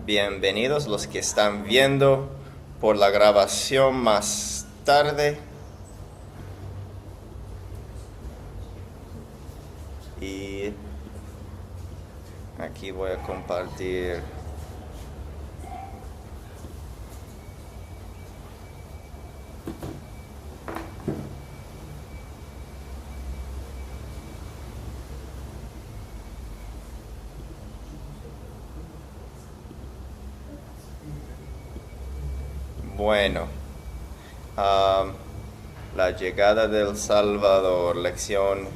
Bienvenidos los que están viendo por la grabación más tarde. Y aquí voy a compartir la llegada del Salvador, lección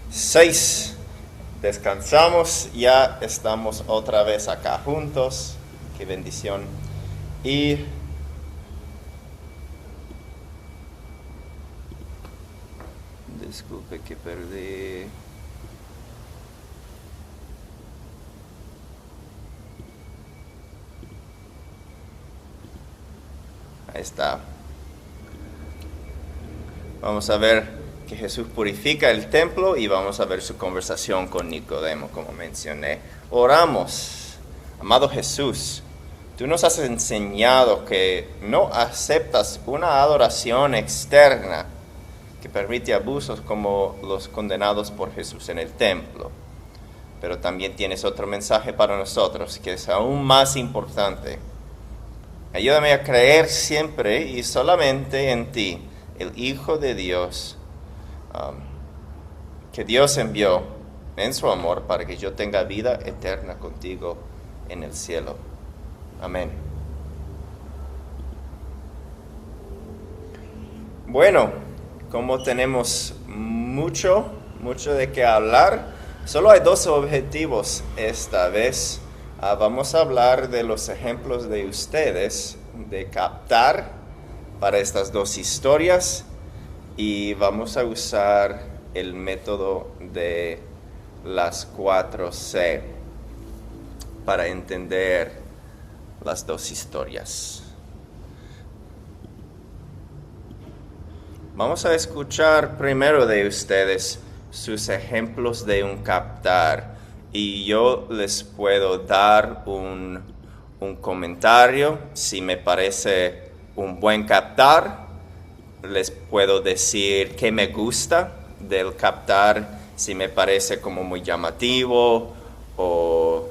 6. Descansamos, ya estamos otra vez acá juntos. Qué bendición. Y disculpe que perdí. Ahí está. Vamos a ver que Jesús purifica el templo y vamos a ver su conversación con Nicodemo, como mencioné. Oramos. Amado Jesús, tú nos has enseñado que no aceptas una adoración externa que permite abusos como los condenados por Jesús en el templo. Pero también tienes otro mensaje para nosotros que es aún más importante. Ayúdame a creer siempre y solamente en ti, el Hijo de Dios, que Dios envió en su amor para que yo tenga vida eterna contigo en el cielo. Amén. Bueno, como tenemos mucho de qué hablar, solo hay dos objetivos esta vez. Vamos a hablar de los ejemplos de ustedes de captar para estas dos historias y vamos a usar el método de las 4C para entender las dos historias. Vamos a escuchar primero de ustedes sus ejemplos de un captar. Y yo les puedo dar un comentario. Si me parece un buen captar, les puedo decir qué me gusta del captar, si me parece como muy llamativo o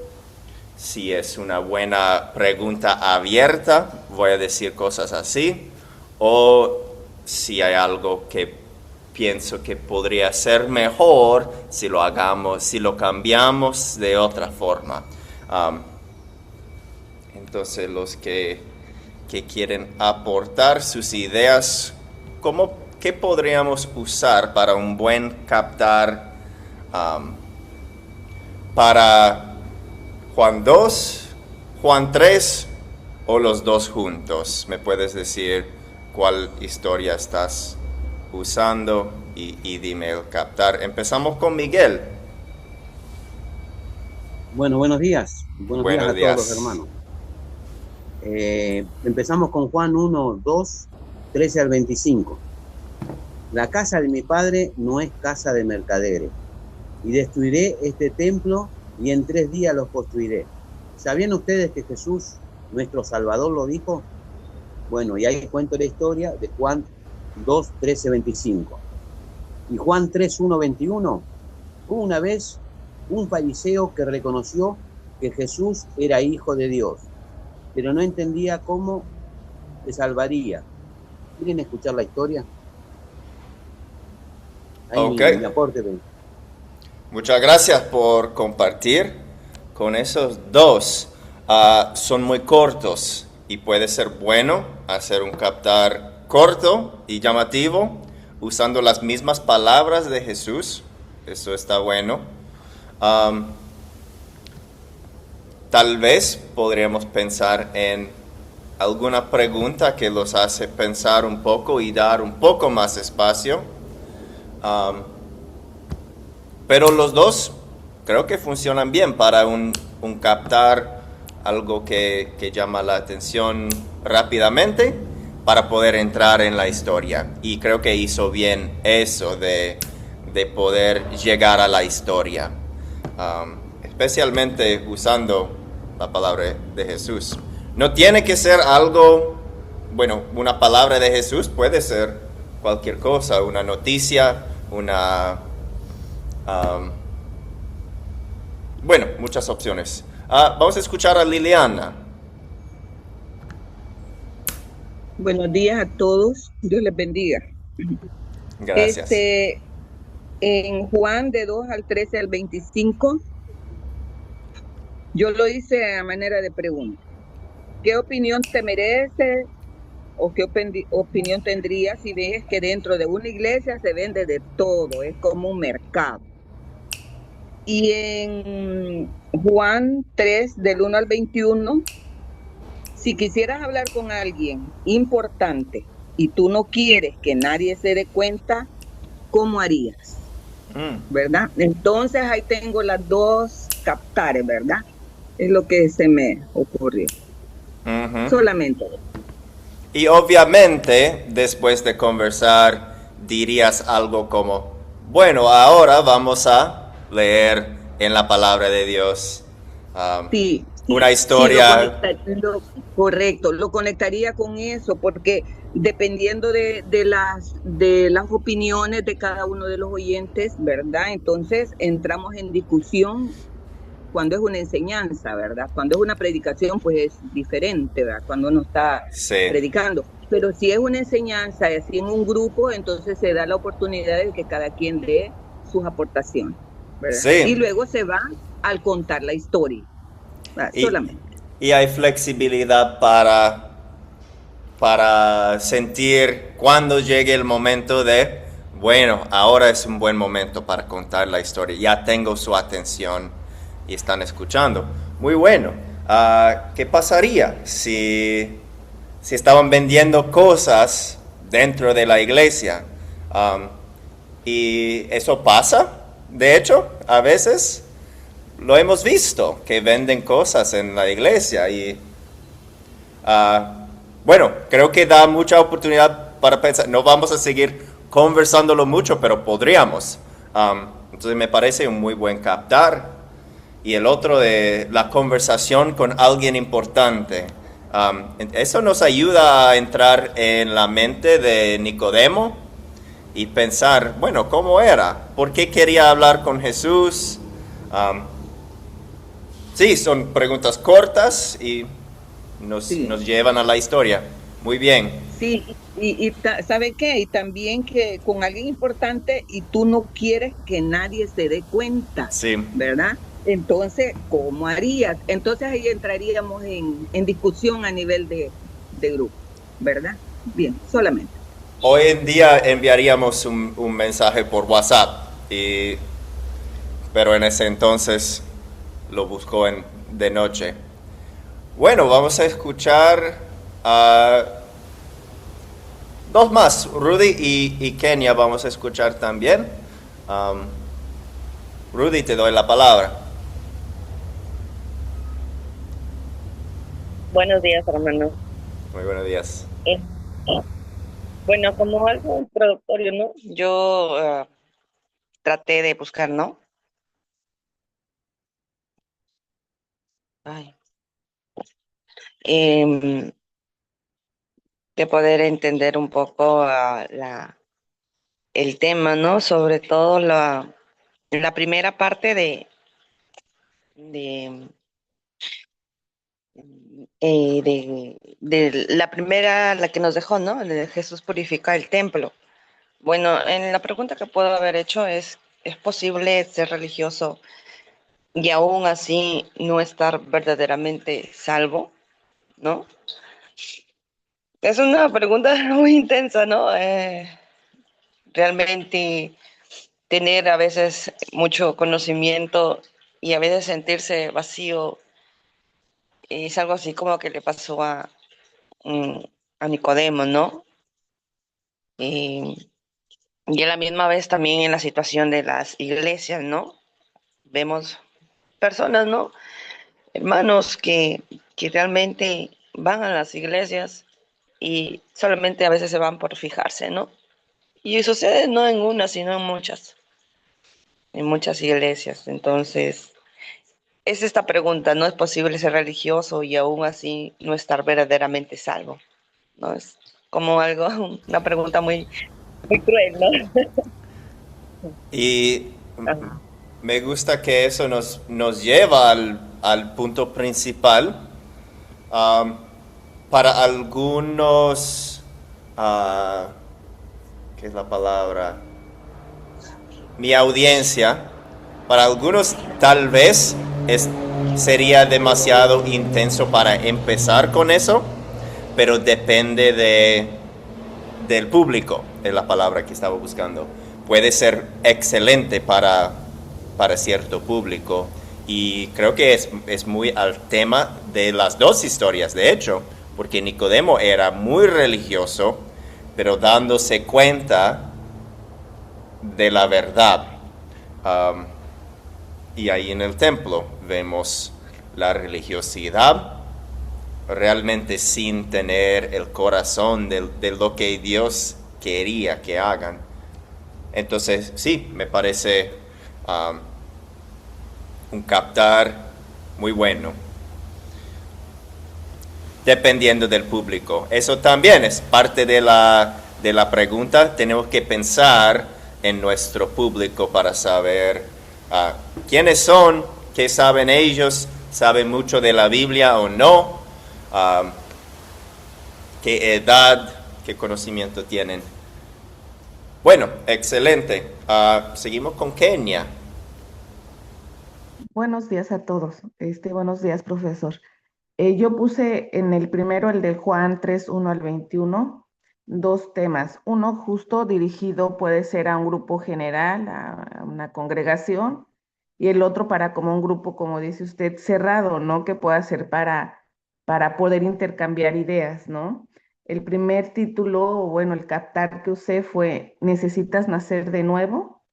si es una buena pregunta abierta, voy a decir cosas así, o si hay algo que pienso que podría ser mejor si lo cambiamos de otra forma. Entonces los que quieren aportar sus ideas, ¿qué podríamos usar para un buen captar para Juan 2, Juan 3 o los dos juntos? ¿Me puedes decir cuál historia estás usando y dime el captar? Empezamos con Miguel. Bueno, buenos días. Buenos días a todos los hermanos. Empezamos con Juan 1, 2, 13 al 25. La casa de mi padre no es casa de mercaderes, y destruiré este templo y en 3 días lo construiré. ¿Sabían ustedes que Jesús, nuestro Salvador, lo dijo? Bueno, y ahí cuento la historia de Juan 2, 13, 25. Y Juan 3, 1, 21. Hubo una vez un fariseo que reconoció que Jesús era hijo de Dios, pero no entendía cómo se salvaría. ¿Quieren escuchar la historia? Ahí Okay. mi aporte. Muchas gracias por compartir con esos dos. Son muy cortos y puede ser bueno hacer un captar corto y llamativo usando las mismas palabras de Jesús. Eso está bueno. Tal vez podríamos pensar en alguna pregunta que los hace pensar un poco y dar un poco más espacio. Pero los dos creo que funcionan bien para un captar algo que llama la atención rápidamente para poder entrar en la historia. Y creo que hizo bien eso de poder llegar a la historia. Especialmente usando la palabra de Jesús. No tiene que ser algo, bueno, una palabra de Jesús puede ser cualquier cosa, una noticia, um, bueno, muchas opciones. Vamos a escuchar a Liliana. Buenos días a todos, Dios les bendiga. Gracias. En Juan de 2 al 13 al 25, yo lo hice a manera de pregunta. ¿Qué opinión te merece o qué opinión tendrías si ves que dentro de una iglesia se vende de todo, es como un mercado? Y en Juan 3 del 1 al 21, si quisieras hablar con alguien importante y tú no quieres que nadie se dé cuenta, ¿cómo harías? ¿Verdad? Entonces ahí tengo las dos captares, ¿verdad? Es lo que se me ocurrió. Solamente. Y obviamente, después de conversar, dirías algo como, bueno, ahora vamos a leer en la palabra de Dios sí, una historia. Sí, correcto, lo conectaría con eso, porque dependiendo de las opiniones de cada uno de los oyentes, ¿verdad? Entonces entramos en discusión cuando es una enseñanza, ¿verdad? Cuando es una predicación, pues es diferente, ¿verdad? Cuando uno está predicando. Pero si es una enseñanza, así en un grupo, entonces se da la oportunidad de que cada quien dé sus aportaciones, ¿verdad? Sí. Y luego se va al contar la historia, solamente. Y hay flexibilidad para sentir cuando llegue el momento de, bueno, ahora es un buen momento para contar la historia. Ya tengo su atención y están escuchando. Muy bueno. ¿Qué pasaría si estaban vendiendo cosas dentro de la iglesia? Y eso pasa, de hecho, a veces lo hemos visto, que venden cosas en la iglesia. Y bueno, creo que da mucha oportunidad para pensar. No vamos a seguir conversándolo mucho, pero podríamos. Entonces me parece un muy buen captar. Y el otro de la conversación con alguien importante. Eso nos ayuda a entrar en la mente de Nicodemo y pensar, bueno, ¿cómo era? ¿Por qué quería hablar con Jesús? Sí, son preguntas cortas y nos llevan a la historia. Muy bien. Sí, y ¿sabe qué? Y también que con alguien importante y tú no quieres que nadie se dé cuenta, ¿verdad? Entonces, ¿cómo harías? Entonces ahí entraríamos en discusión a nivel de grupo, ¿verdad? Bien, solamente. Hoy en día enviaríamos un mensaje por WhatsApp, pero en ese entonces lo buscó de noche. Bueno, vamos a escuchar a dos más, Rudy y Kenia vamos a escuchar también. Rudy, te doy la palabra. Buenos días, hermano. Muy buenos días. Bueno, como algo introductorio, ¿no? Yo traté de buscar, ¿no? De poder entender un poco el tema, ¿no? Sobre todo la primera parte de la primera, la que nos dejó, ¿no? De Jesús purifica el templo. Bueno, en la pregunta que puedo haber hecho ¿es posible ser religioso y aún así no estar verdaderamente salvo? ¿No? Es una pregunta muy intensa, ¿no? Realmente tener a veces mucho conocimiento y a veces sentirse vacío es algo así como que le pasó a Nicodemo, ¿no? Y a la misma vez también en la situación de las iglesias, ¿no? Vemos personas, ¿no? Hermanos que realmente van a las iglesias y solamente a veces se van por fijarse, ¿no? Y sucede no en una, sino en muchas iglesias. Entonces, es esta pregunta, ¿no es posible ser religioso y aún así no estar verdaderamente salvo? ¿No? Es como algo, una pregunta muy, muy cruel, ¿no? Y Ajá. me gusta que eso nos lleva al punto principal. Um, para algunos, ¿qué es la palabra? Mi audiencia, para algunos tal vez sería demasiado intenso para empezar con eso, pero depende del público, es la palabra que estaba buscando. Puede ser excelente para cierto público y creo que es muy al tema de las dos historias, de hecho, porque Nicodemo era muy religioso, pero dándose cuenta de la verdad. Um, y ahí en el templo vemos la religiosidad realmente sin tener el corazón de lo que Dios quería que hagan. Entonces, sí, me parece un captar muy bueno, dependiendo del público. Eso también es parte de la pregunta. Tenemos que pensar en nuestro público para saber quiénes son, qué saben ellos, saben mucho de la Biblia o no, qué edad, qué conocimiento tienen. Bueno, excelente. Seguimos con Kenia. Buenos días a todos. Buenos días, profesor. Yo puse en el primero, el de Juan 3, 1 al 21, dos temas. Uno justo dirigido puede ser a un grupo general, a una congregación, y el otro para como un grupo, como dice usted, cerrado, ¿no? Que pueda ser para poder intercambiar ideas, ¿no? El primer título, o bueno, el captar que usé fue ¿Necesitas nacer de nuevo?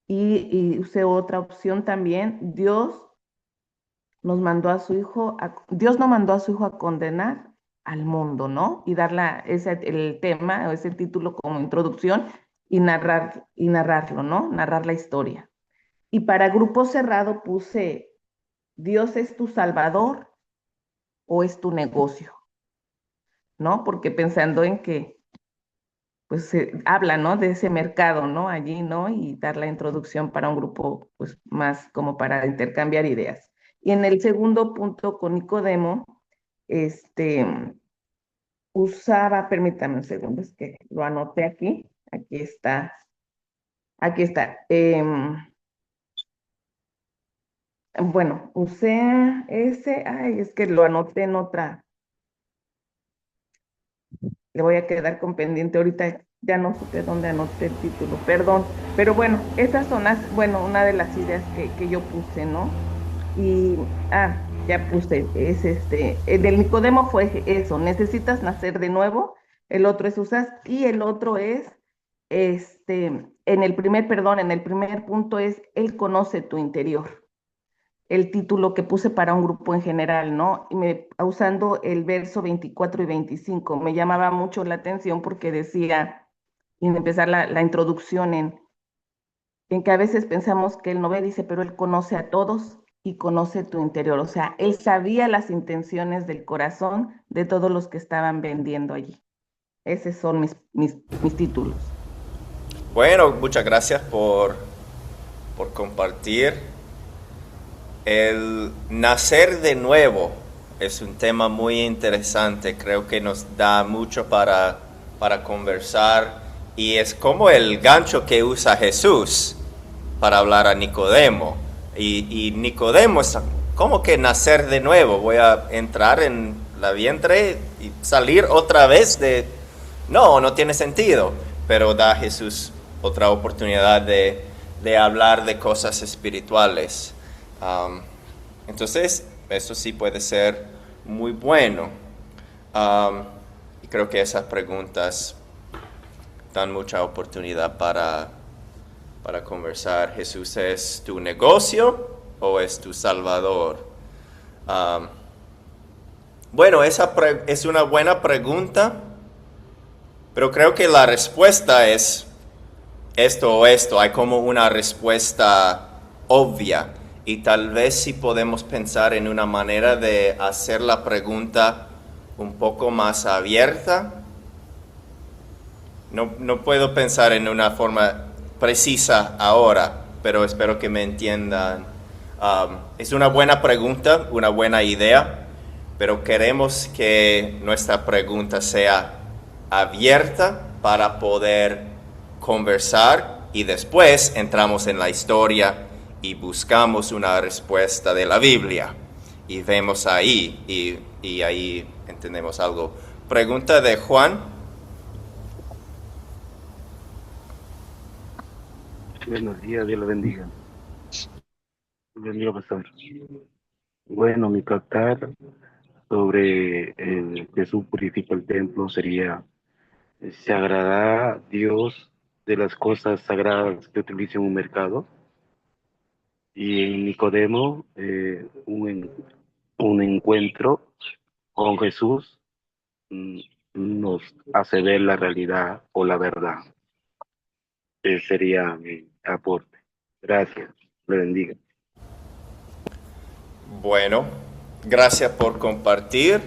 Y usé otra opción también, Dios no mandó a su hijo a condenar al mundo, ¿no? Y el tema o ese título como introducción y narrarlo, ¿no? Narrar la historia. Y para grupo cerrado puse, ¿Dios es tu salvador o es tu negocio? ¿No? Porque pensando en que pues se habla, ¿no? De ese mercado, ¿no? Allí, ¿no? Y dar la introducción para un grupo, pues más como para intercambiar ideas. Y en el segundo punto con Nicodemo, este, permítame un segundo, es que lo anoté aquí está. Bueno, usé es que lo anoté en otra, le voy a quedar con pendiente ahorita, ya no supe dónde anoté el título, perdón, pero bueno, esas son una de las ideas que yo puse, ¿no? Y, ya puse, el del Nicodemo fue eso, necesitas nacer de nuevo, el otro es usas, y el otro es, en el primer punto es, él conoce tu interior, el título que puse para un grupo en general, ¿no? Usando el verso 24 y 25, me llamaba mucho la atención porque decía, y empezar la introducción en que a veces pensamos que él no ve, dice, pero él conoce a todos y conoce tu interior. O sea, él sabía las intenciones del corazón de todos los que estaban vendiendo allí. Esos son mis títulos. Bueno, muchas gracias por compartir. El nacer de nuevo es un tema muy interesante, creo que nos da mucho para conversar y es como el gancho que usa Jesús para hablar a Nicodemo. Y Nicodemo es como que nacer de nuevo, voy a entrar en la vientre y salir otra vez no tiene sentido, pero da a Jesús otra oportunidad de hablar de cosas espirituales. Entonces, eso sí puede ser muy bueno. Y creo que esas preguntas dan mucha oportunidad para conversar. ¿Jesús es tu negocio o es tu salvador? Bueno, esa es una buena pregunta, pero creo que la respuesta es esto o esto. Hay como una respuesta obvia. y tal vez si podemos pensar en una manera de hacer la pregunta un poco más abierta. No puedo pensar en una forma precisa ahora, pero espero que me entiendan. Es una buena pregunta, una buena idea, pero queremos que nuestra pregunta sea abierta para poder conversar y después entramos en la historia y buscamos una respuesta de la Biblia y vemos ahí y ahí entendemos algo. Pregunta de Juan. Buenos días, Dios lo bendiga. Dios bendiga, pastor. Bueno, mi captar sobre Jesús purifica el templo sería, ¿se agradará Dios de las cosas sagradas que utiliza en un mercado? Y en Nicodemo, un encuentro con Jesús mm, nos hace ver la realidad o la verdad. Ese sería mi aporte. Gracias, le bendiga. Bueno, gracias por compartir.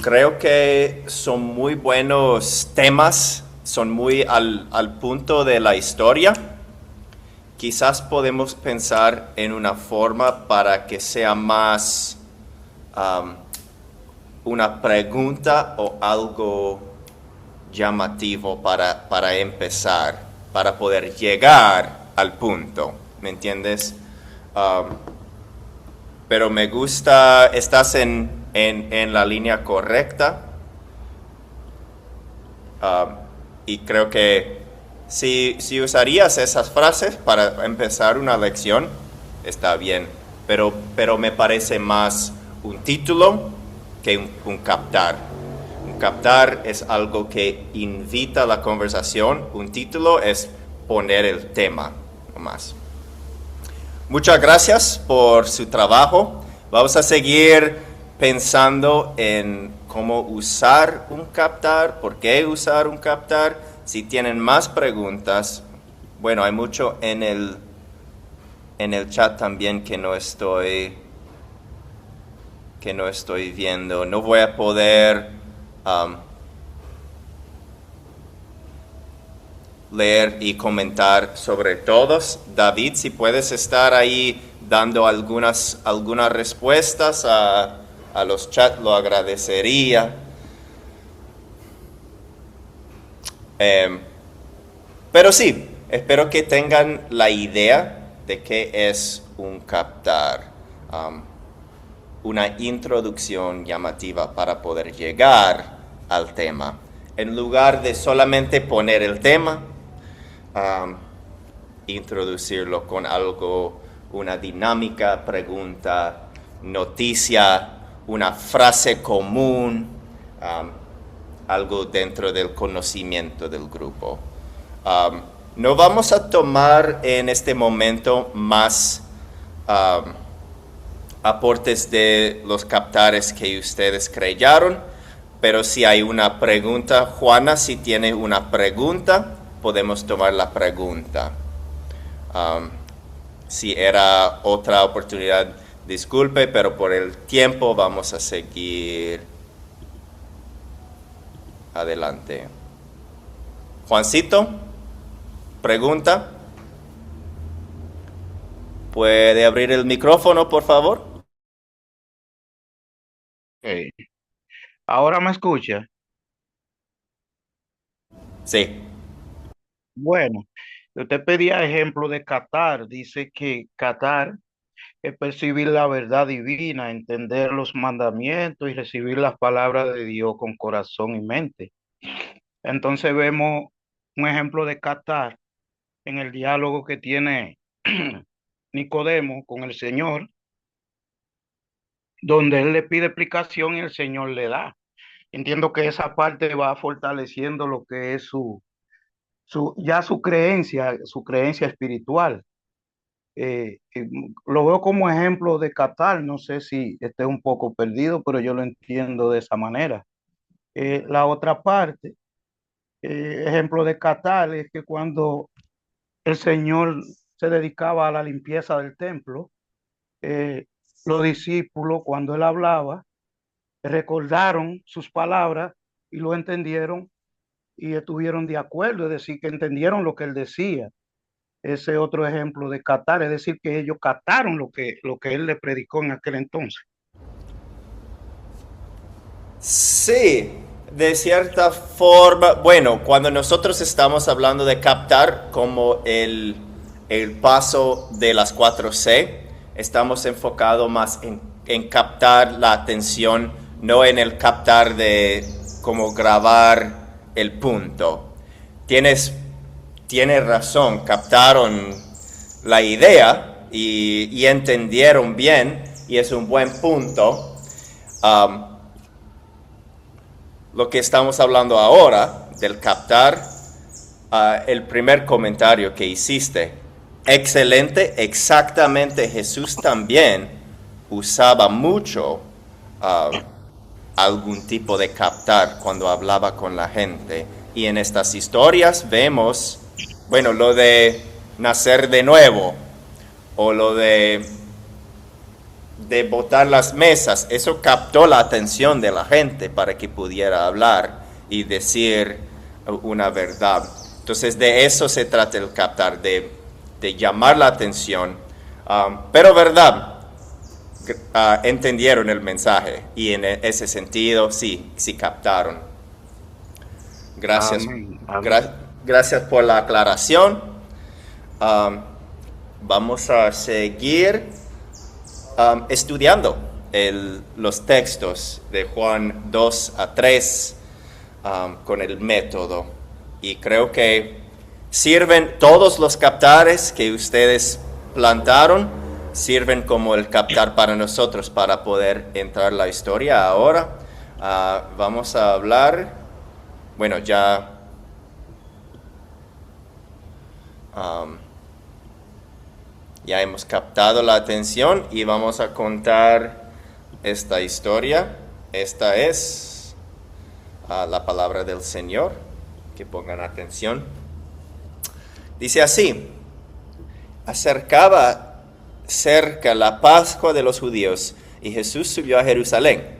Creo que son muy buenos temas, son muy al punto de la historia. Quizás podemos pensar en una forma para que sea más una pregunta o algo llamativo para empezar, para poder llegar al punto, ¿me entiendes? Pero me gusta, estás en la línea correcta. Y creo que si usarías esas frases para empezar una lección, está bien. Pero me parece más un título que un captar. Un captar es algo que invita a la conversación. Un título es poner el tema, no más. Muchas gracias por su trabajo. Vamos a seguir pensando en cómo usar un captar, por qué usar un captar. Si tienen más preguntas, bueno, hay mucho en el chat también que no estoy viendo. No voy a poder leer y comentar sobre todos. David, si puedes estar ahí dando algunas respuestas a los chats, lo agradecería. Pero sí, espero que tengan la idea de qué es un captar, una introducción llamativa para poder llegar al tema. En lugar de solamente poner el tema, introducirlo con algo, una dinámica, pregunta, noticia, una frase común, algo dentro del conocimiento del grupo. No vamos a tomar en este momento más aportes de los captares que ustedes crearon, pero si hay una pregunta, Juana, si tiene una pregunta, podemos tomar la pregunta. Si era otra oportunidad, disculpe, pero por el tiempo vamos a seguir adelante. Juancito, pregunta. ¿Puede abrir el micrófono, por favor? Ok. ¿Ahora me escucha? Sí. Bueno, usted pedía ejemplo de Qatar. Dice que Qatar es percibir la verdad divina, entender los mandamientos y recibir las palabras de Dios con corazón y mente. Entonces vemos un ejemplo de Qatar en el diálogo que tiene Nicodemo con el Señor, donde él le pide explicación y el Señor le da. Entiendo que esa parte va fortaleciendo lo que es ya su creencia espiritual. Lo veo como ejemplo de Qatar, no sé si esté un poco perdido, pero yo lo entiendo de esa manera. La otra parte, ejemplo de Qatar, es que cuando el Señor se dedicaba a la limpieza del templo. Los discípulos, cuando él hablaba, recordaron sus palabras y lo entendieron y estuvieron de acuerdo, es decir, que entendieron lo que él decía. Ese otro ejemplo de catar, es decir, que ellos cataron lo que él le predicó en aquel entonces. Sí, de cierta forma, bueno, cuando nosotros estamos hablando de captar como el paso de las 4C, estamos enfocados más en captar la atención, no en el captar de como grabar el punto. Tienes razón, captaron la idea y entendieron bien, y es un buen punto. Lo que estamos hablando ahora, del captar, el primer comentario que hiciste, excelente, exactamente. Jesús también usaba mucho algún tipo de captar cuando hablaba con la gente. Y en estas historias vemos, bueno, lo de nacer de nuevo, o lo de botar las mesas, eso captó la atención de la gente para que pudiera hablar y decir una verdad. Entonces de eso se trata el captar, de llamar la atención, pero verdad, entendieron el mensaje y en ese sentido sí captaron. Gracias. Amén, amén. Gracias por la aclaración. Vamos a seguir estudiando los textos de Juan 2 a 3 con el método. Y creo que sirven todos los captares que ustedes plantaron, sirven como el captar para nosotros para poder entrar en la historia. Ahora vamos a hablar, bueno, ya hemos captado la atención y vamos a contar esta historia. Esta es la palabra del Señor, que pongan atención. Dice así: acercaba cerca la Pascua de los judíos y Jesús subió a Jerusalén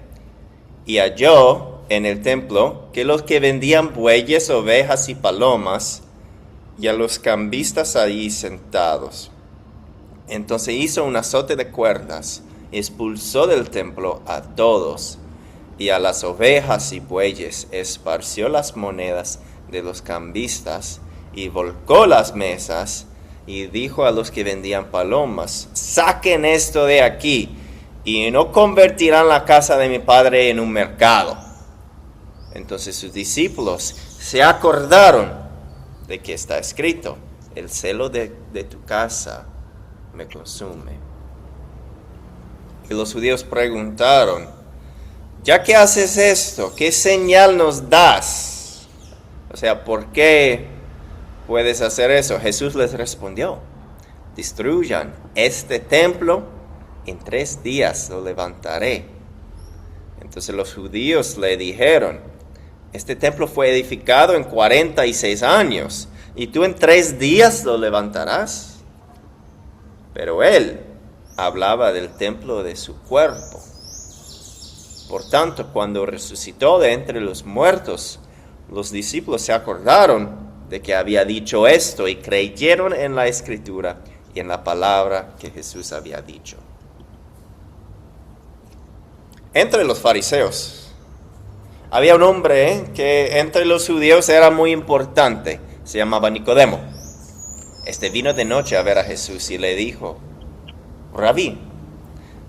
y halló en el templo que los que vendían bueyes, ovejas y palomas y a los cambistas allí sentados. Entonces hizo un azote de cuerdas, expulsó del templo a todos, y a las ovejas y bueyes esparció las monedas de los cambistas, y volcó las mesas, y dijo a los que vendían palomas: saquen esto de aquí, y no convertirán la casa de mi padre en un mercado. Entonces sus discípulos se acordaron de que está escrito: el celo de tu casa me consume. Y los judíos preguntaron: ya que haces esto, ¿qué señal nos das? O sea, ¿por qué puedes hacer eso? Jesús les respondió: destruyan este templo, en 3 días lo levantaré. Entonces los judíos le dijeron: este templo fue edificado en 46 años, ¿y tú en 3 días lo levantarás? Pero él hablaba del templo de su cuerpo. Por tanto, cuando resucitó de entre los muertos, los discípulos se acordaron de que había dicho esto y creyeron en la Escritura y en la palabra que Jesús había dicho. Entre los fariseos había un hombre que entre los judíos era muy importante. Se llamaba Nicodemo. Este vino de noche a ver a Jesús y le dijo: Rabí,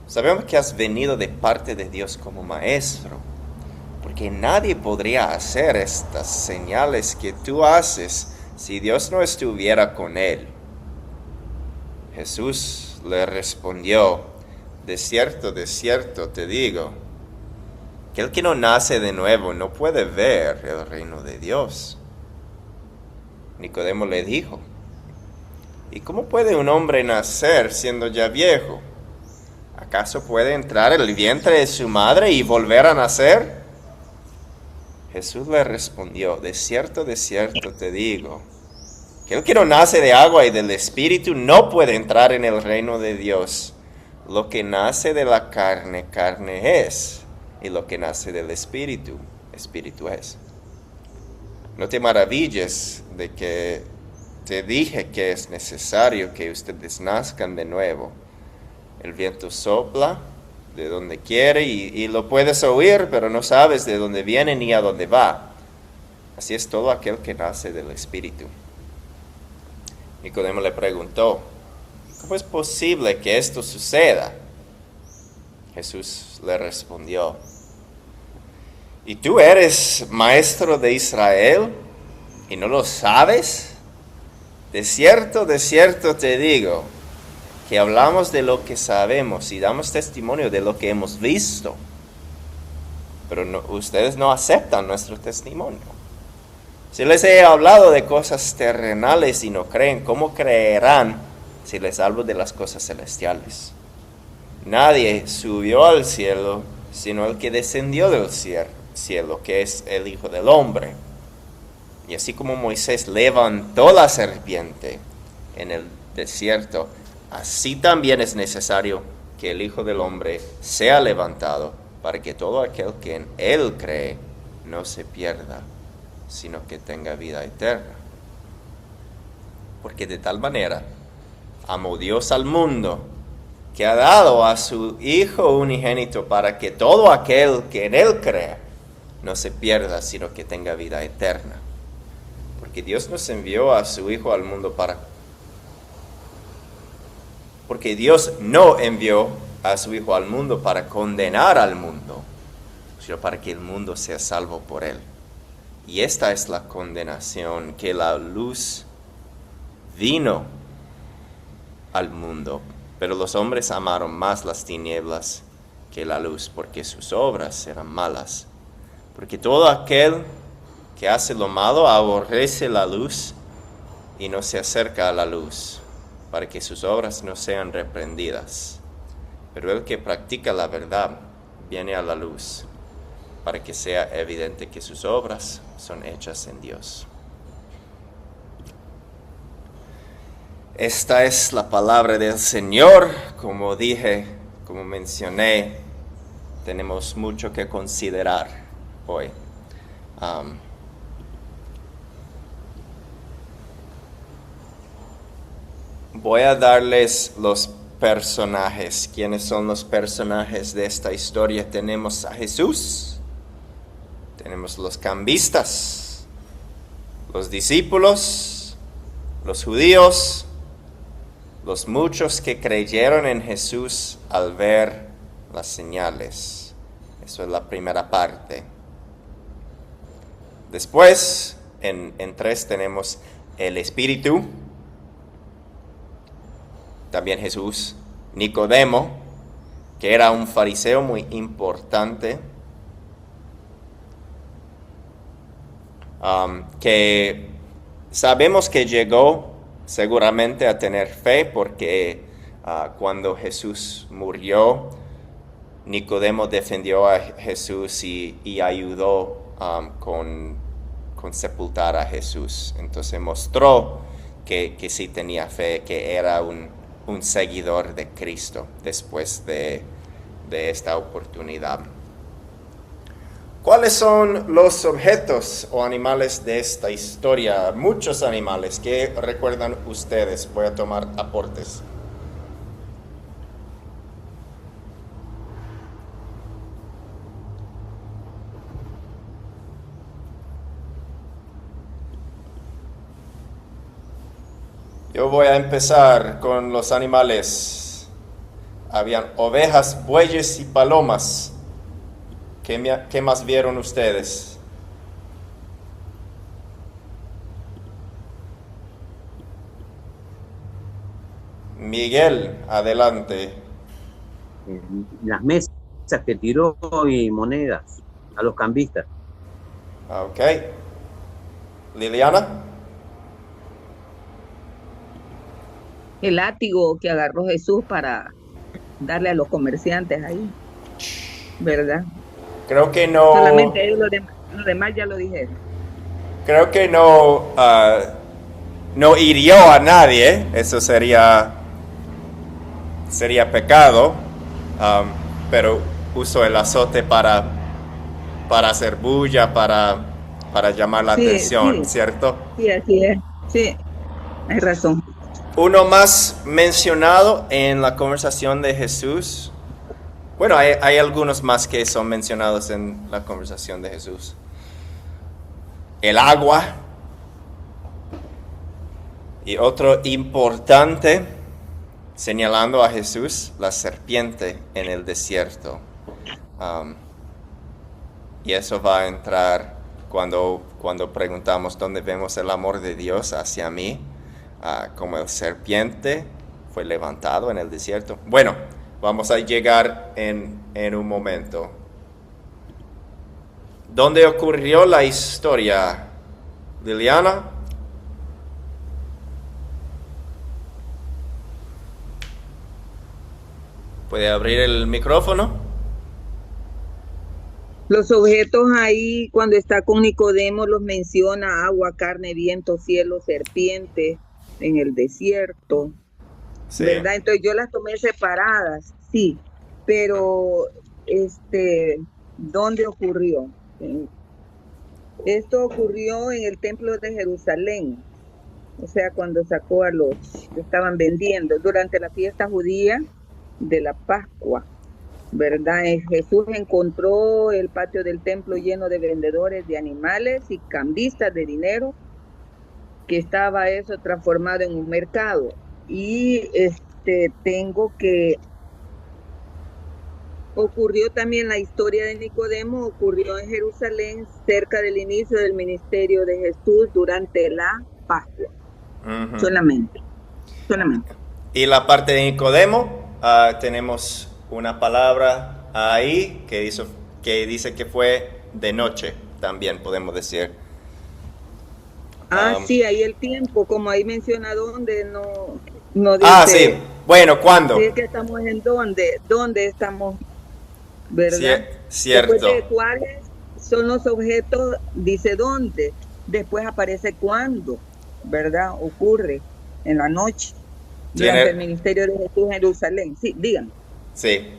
sabemos que has venido de parte de Dios como maestro, porque nadie podría hacer estas señales que tú haces si Dios no estuviera con él. Jesús le respondió: de cierto te digo, que el que no nace de nuevo no puede ver el reino de Dios. Nicodemo le dijo: ¿y cómo puede un hombre nacer siendo ya viejo? ¿Acaso puede entrar en el vientre de su madre y volver a nacer? Jesús le respondió: de cierto te digo, Aquel que no nace de agua y del Espíritu no puede entrar en el reino de Dios. Lo que nace de la carne, carne es. Y lo que nace del Espíritu, Espíritu es. No te maravilles de que te dije que es necesario que ustedes nazcan de nuevo. El viento sopla de donde quiere y lo puedes oír, pero no sabes de dónde viene ni a dónde va. Así es todo aquel que nace del Espíritu. Nicodemo le preguntó, ¿cómo es posible que esto suceda? Jesús le respondió, ¿y tú eres maestro de Israel y no lo sabes? De cierto te digo, que hablamos de lo que sabemos y damos testimonio de lo que hemos visto, pero ustedes no aceptan nuestro testimonio. Si les he hablado de cosas terrenales y no creen, ¿cómo creerán si les hablo de las cosas celestiales? Nadie subió al cielo, sino el que descendió del cielo, que es el Hijo del Hombre. Y así como Moisés levantó la serpiente en el desierto, así también es necesario que el Hijo del Hombre sea levantado, para que todo aquel que en él cree no se pierda, sino que tenga vida eterna. Porque de tal manera amó Dios al mundo, que ha dado a su Hijo unigénito, para que todo aquel que en él crea no se pierda, sino que tenga vida eterna. Porque Dios nos envió a su Hijo al mundo porque Dios no envió a su Hijo al mundo para condenar al mundo, sino para que el mundo sea salvo por él. Y esta es la condenación, que la luz vino al mundo, pero los hombres amaron más las tinieblas que la luz, porque sus obras eran malas. Porque todo aquel que hace lo malo aborrece la luz y no se acerca a la luz, para que sus obras no sean reprendidas. Pero el que practica la verdad viene a la luz, para que sea evidente que sus obras son hechas en Dios. Esta es la palabra del Señor. Como dije, como mencioné, tenemos mucho que considerar hoy. Voy a darles los personajes. ¿Quiénes son los personajes de esta historia? Tenemos a Jesús. Tenemos los cambistas, los discípulos, los judíos, los muchos que creyeron en Jesús al ver las señales. Eso es la primera parte. Después, en 3 tenemos el Espíritu, también Jesús, Nicodemo, que era un fariseo muy importante, que sabemos que llegó seguramente a tener fe, porque cuando Jesús murió, Nicodemo defendió a Jesús y ayudó con sepultar a Jesús. Entonces mostró que sí tenía fe, que era un seguidor de Cristo después de esta oportunidad. ¿Cuáles son los objetos o animales de esta historia? Muchos animales. ¿Qué recuerdan ustedes? Voy a tomar aportes. Yo voy a empezar con los animales. Habían ovejas, bueyes y palomas. ¿Qué más vieron ustedes? Miguel, adelante. Las mesas que tiró y monedas a los cambistas. Ok. Liliana. El látigo que agarró Jesús para darle a los comerciantes ahí, ¿verdad? Creo que no. Solamente ellos, los demás ya lo dijeron. Creo que no no hirió a nadie, eso sería pecado, pero usó el azote para hacer bulla, para llamar la Sí, atención, sí, ¿cierto? sí, así es. Sí, hay razón. Uno más mencionado en la conversación de Jesús. Bueno, hay algunos más que son mencionados en la conversación de Jesús. El agua. Y otro importante, señalando a Jesús, la serpiente en el desierto. Y eso va a entrar cuando preguntamos dónde vemos el amor de Dios hacia mí, como el serpiente fue levantado en el desierto. Bueno, vamos a llegar en un momento. ¿Dónde ocurrió la historia, Liliana? ¿Puede abrir el micrófono? Los objetos ahí, cuando está con Nicodemo, los menciona: agua, carne, viento, cielo, serpiente, en el desierto, Sí. ¿verdad? Entonces yo las tomé separadas, sí, pero ¿dónde ocurrió? Esto ocurrió en el templo de Jerusalén, o sea, cuando sacó a los que estaban vendiendo durante la fiesta judía de la Pascua, ¿verdad? Jesús encontró el patio del templo lleno de vendedores de animales y cambistas de dinero, que estaba eso transformado en un mercado. Y tengo que ocurrió también la historia de Nicodemo, ocurrió en Jerusalén cerca del inicio del ministerio de Jesús durante la Pascua. Uh-huh. Solamente. Y la parte de Nicodemo, tenemos una palabra ahí que dice que fue de noche, también podemos decir. Sí, ahí el tiempo, como ahí menciona dónde, no dice. Sí, bueno, ¿cuándo? Sí, que estamos en dónde estamos, ¿verdad? Cierto. Después de cuáles son los objetos, dice dónde, después aparece cuándo, ¿verdad? Ocurre en la noche, durante el ministerio de Jesús en Jerusalén. Sí, díganme. Sí,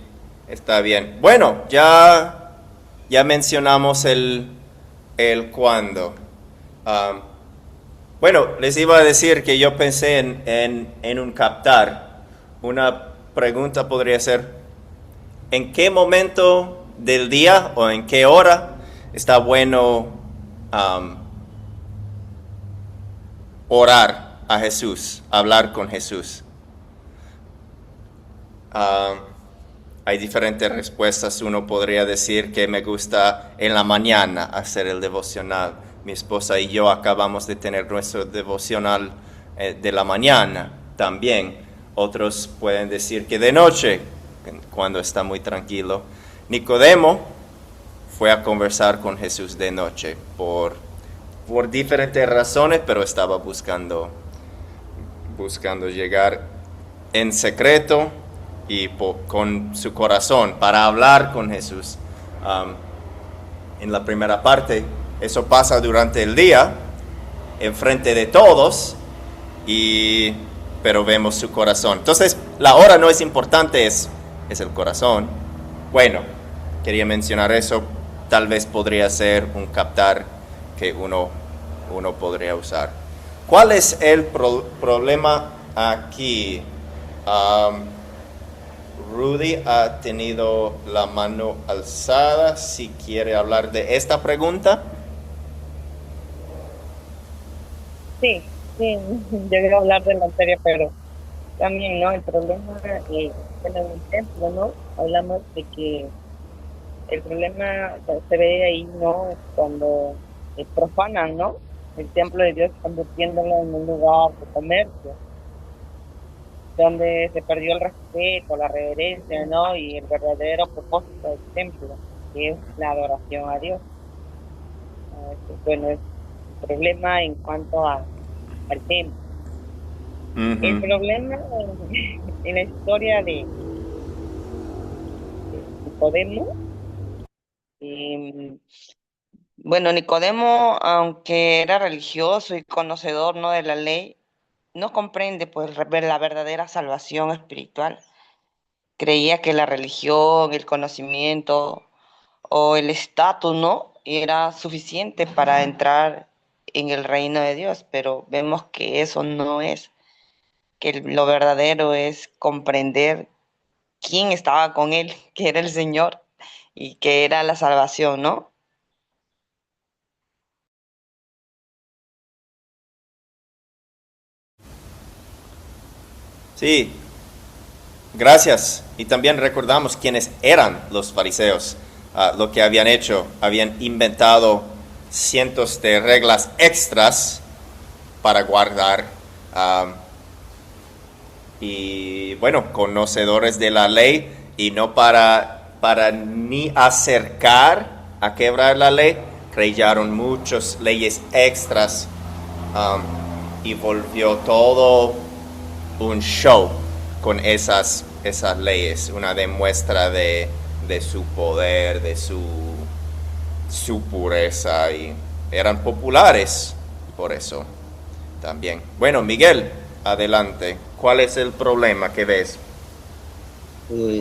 está bien. Bueno, ya mencionamos el cuándo. Bueno, les iba a decir que yo pensé en un captar. Una pregunta podría ser: ¿en qué momento del día o en qué hora está bueno orar a Jesús, hablar con Jesús? Hay diferentes respuestas. Uno podría decir que me gusta en la mañana hacer el devocional. Mi esposa y yo acabamos de tener nuestro devocional de la mañana también. Otros pueden decir que de noche, cuando está muy tranquilo. Nicodemo fue a conversar con Jesús de noche por diferentes razones, pero estaba buscando llegar en secreto y con su corazón para hablar con Jesús. En la primera parte, eso pasa durante el día, enfrente de todos, pero vemos su corazón. Entonces, la hora no es importante, es el corazón. Bueno, quería mencionar eso. Tal vez podría ser un captar que uno podría usar. ¿Cuál es el problema aquí? Rudy ha tenido la mano alzada. Si quiere hablar de esta pregunta. Sí, yo quiero hablar de la anterior, pero también, ¿no? El problema en el templo, ¿no? Hablamos de que el problema se ve ahí, ¿no? Cuando profanan, ¿no? El templo de Dios, convirtiéndolo en un lugar de comercio, donde se perdió el respeto, la reverencia, ¿no? Y el verdadero propósito del templo, que es la adoración a Dios. Bueno, es el problema en cuanto al templo. Uh-huh. El problema en la historia de Nicodemo, bueno, Nicodemo, aunque era religioso y conocedor, ¿no?, de la ley, no comprende pues ver la verdadera salvación espiritual. Creía que la religión, el conocimiento o el estatus, ¿no? Era suficiente para entrar en el reino de Dios, pero vemos que eso no es, que lo verdadero es comprender quién estaba con él, que era el Señor y que era la salvación, ¿no? Sí, gracias. Y también recordamos quiénes eran los fariseos. Lo que habían hecho, habían inventado cientos de reglas extras para guardar. Y bueno, conocedores de la ley y no para ni acercar a quebrar la ley, crearon muchas leyes extras y volvió todo un show con esas leyes, una demuestra de su poder, de su pureza, y eran populares por eso también. Bueno, Miguel, adelante. ¿Cuál es el problema que ves?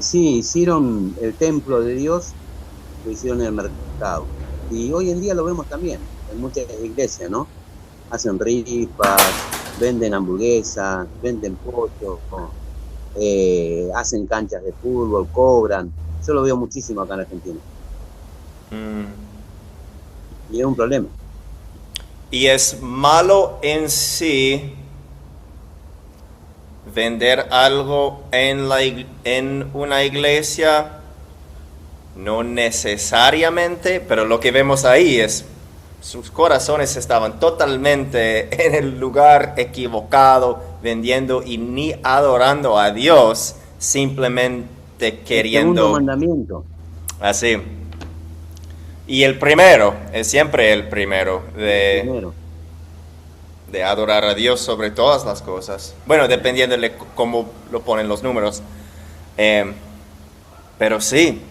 Sí, hicieron el templo de Dios, lo hicieron en el mercado. Y hoy en día lo vemos también en muchas iglesias, ¿no? Hacen rifas, venden hamburguesas, venden pollo, hacen canchas de fútbol, cobran. Yo lo veo muchísimo acá en Argentina. Y es un problema. Y es malo en sí vender algo en una iglesia, no necesariamente, pero lo que vemos ahí es sus corazones estaban totalmente en el lugar equivocado, vendiendo y ni adorando a Dios, simplemente queriendo. El segundo mandamiento. Así. Y el primero, es siempre el primero de adorar a Dios sobre todas las cosas. Bueno, dependiendo de cómo lo ponen los números. Pero sí,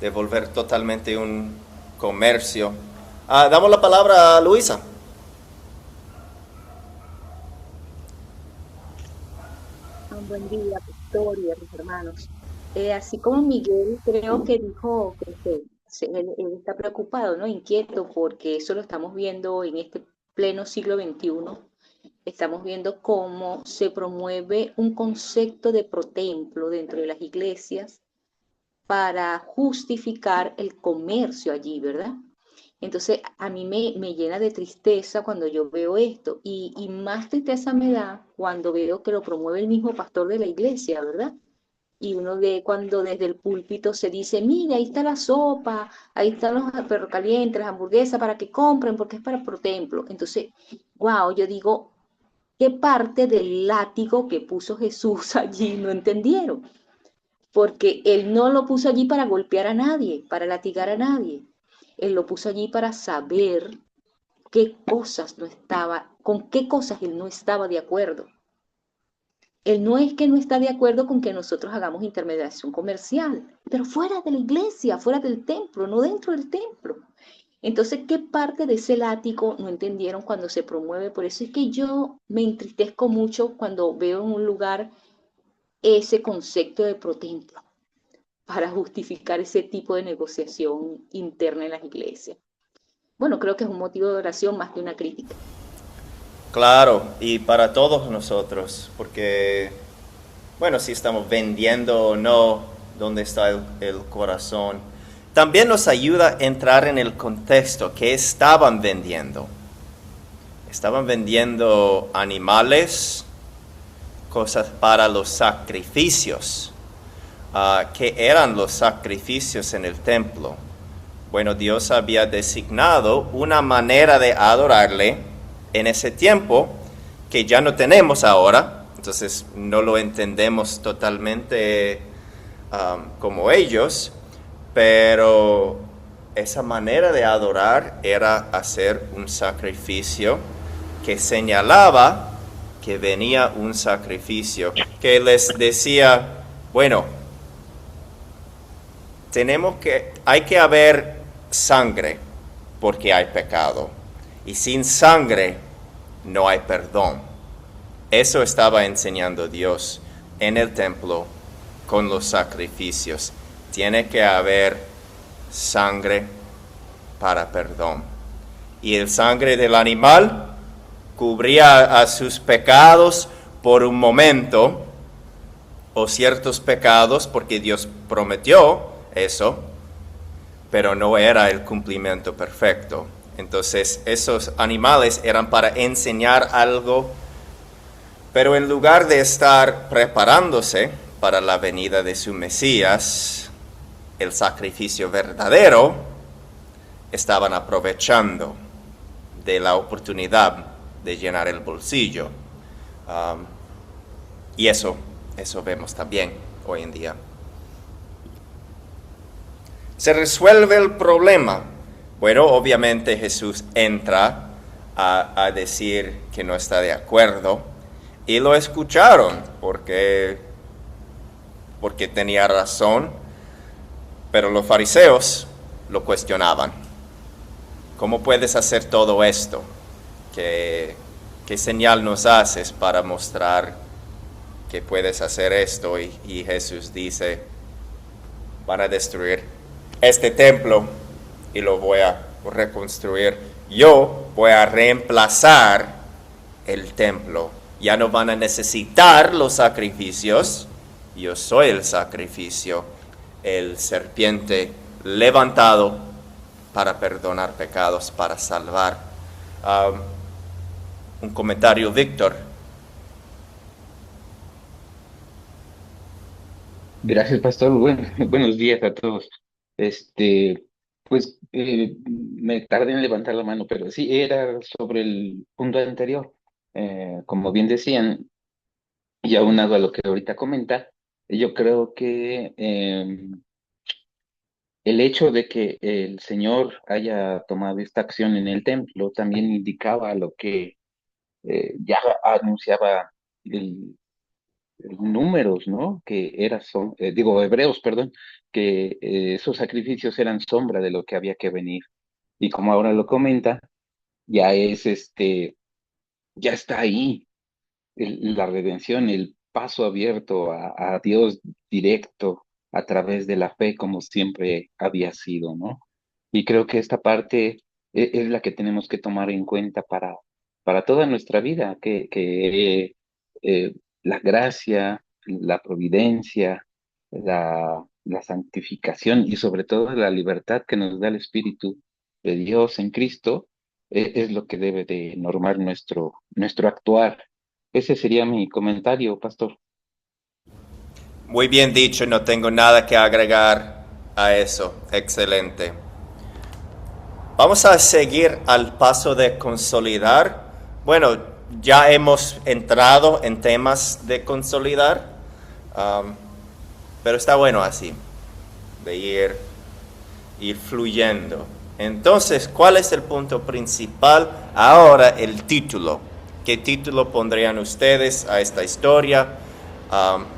de volver totalmente un comercio. Damos la palabra a Luisa. Un buen día, pastor y a mis hermanos. Así como Miguel creo que dijo que él está preocupado, ¿no? Inquieto, porque eso lo estamos viendo en este pleno siglo XXI. Estamos viendo cómo se promueve un concepto de protemplo dentro de las iglesias para justificar el comercio allí, ¿verdad? Entonces, a mí me llena de tristeza cuando yo veo esto, y más tristeza me da cuando veo que lo promueve el mismo pastor de la iglesia, ¿verdad? Y uno ve cuando desde el púlpito se dice, mire, ahí está la sopa, ahí están los perros calientes, las hamburguesas, para que compren, porque es para protemplo. Entonces, wow, yo digo, ¿qué parte del látigo que puso Jesús allí no entendieron? Porque él no lo puso allí para golpear a nadie, para latigar a nadie. Él lo puso allí para saber qué cosas no estaba, con qué cosas él no estaba de acuerdo. Él no es que no está de acuerdo con que nosotros hagamos intermediación comercial, pero fuera de la iglesia, fuera del templo, no dentro del templo. Entonces, ¿qué parte de ese látigo no entendieron cuando se promueve? Por eso es que yo me entristezco mucho cuando veo en un lugar ese concepto de protemplo para justificar ese tipo de negociación interna en las iglesias. Bueno, creo que es un motivo de oración más que una crítica. Claro, y para todos nosotros, porque, bueno, si estamos vendiendo o no, ¿dónde está el corazón? También nos ayuda a entrar en el contexto que estaban vendiendo. Estaban vendiendo animales, cosas para los sacrificios. ¿Qué eran los sacrificios en el templo? Bueno, Dios había designado una manera de adorarle en ese tiempo que ya no tenemos ahora, entonces no lo entendemos totalmente como ellos, pero esa manera de adorar era hacer un sacrificio que señalaba que venía un sacrificio, que les decía, bueno, hay que haber sangre porque hay pecado, y sin sangre no hay perdón. Eso estaba enseñando Dios en el templo con los sacrificios. Tiene que haber sangre para perdón. Y el sangre del animal cubría a sus pecados por un momento, o ciertos pecados, porque Dios prometió eso, pero no era el cumplimiento perfecto. Entonces esos animales eran para enseñar algo, pero en lugar de estar preparándose para la venida de su Mesías, el sacrificio verdadero, estaban aprovechando de la oportunidad de llenar el bolsillo. Y eso vemos también hoy en día. Se resuelve el problema. Bueno, obviamente Jesús entra a decir que no está de acuerdo, y lo escucharon porque tenía razón, pero los fariseos lo cuestionaban. ¿Cómo puedes hacer todo esto? ¿Qué señal nos haces para mostrar que puedes hacer esto? Y Jesús dice, van a destruir este templo y lo voy a reconstruir. Yo voy a reemplazar el templo. Ya no van a necesitar los sacrificios. Yo soy el sacrificio, el serpiente levantado para perdonar pecados, para salvar. Un comentario, Víctor. Gracias, pastor. Buenos días a todos. Pues me tardé en levantar la mano, pero sí, era sobre el punto anterior. Como bien decían, y aunado a lo que ahorita comenta, yo creo que el hecho de que el Señor haya tomado esta acción en el templo también indicaba lo que ya anunciaba el números, ¿no? Que hebreos, perdón, que esos sacrificios eran sombra de lo que había que venir. Y como ahora lo comenta, ya ya está ahí la redención, el paso abierto a Dios directo a través de la fe, como siempre había sido, ¿no? Y creo que esta parte es la que tenemos que tomar en cuenta para toda nuestra vida, que la gracia, la providencia, la santificación y sobre todo la libertad que nos da el Espíritu de Dios en Cristo, es lo que debe de normar nuestro actuar. Ese sería mi comentario, pastor. Muy bien dicho, no tengo nada que agregar a eso. Excelente. Vamos a seguir al paso de consolidar. Bueno, ya hemos entrado en temas de consolidar, pero está bueno así, de ir fluyendo. Entonces, ¿cuál es el punto principal? Ahora el título. ¿Qué título pondrían ustedes a esta historia?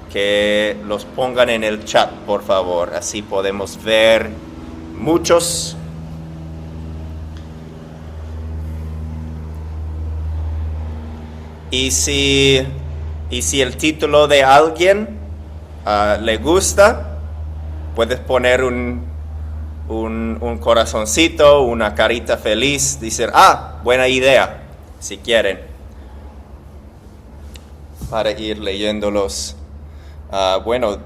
Que los pongan en el chat, por favor. Así podemos ver muchos. Y si el título de alguien le gusta, puedes poner un corazoncito, una carita feliz, decir, buena idea, si quieren, para ir leyéndolos. Bueno,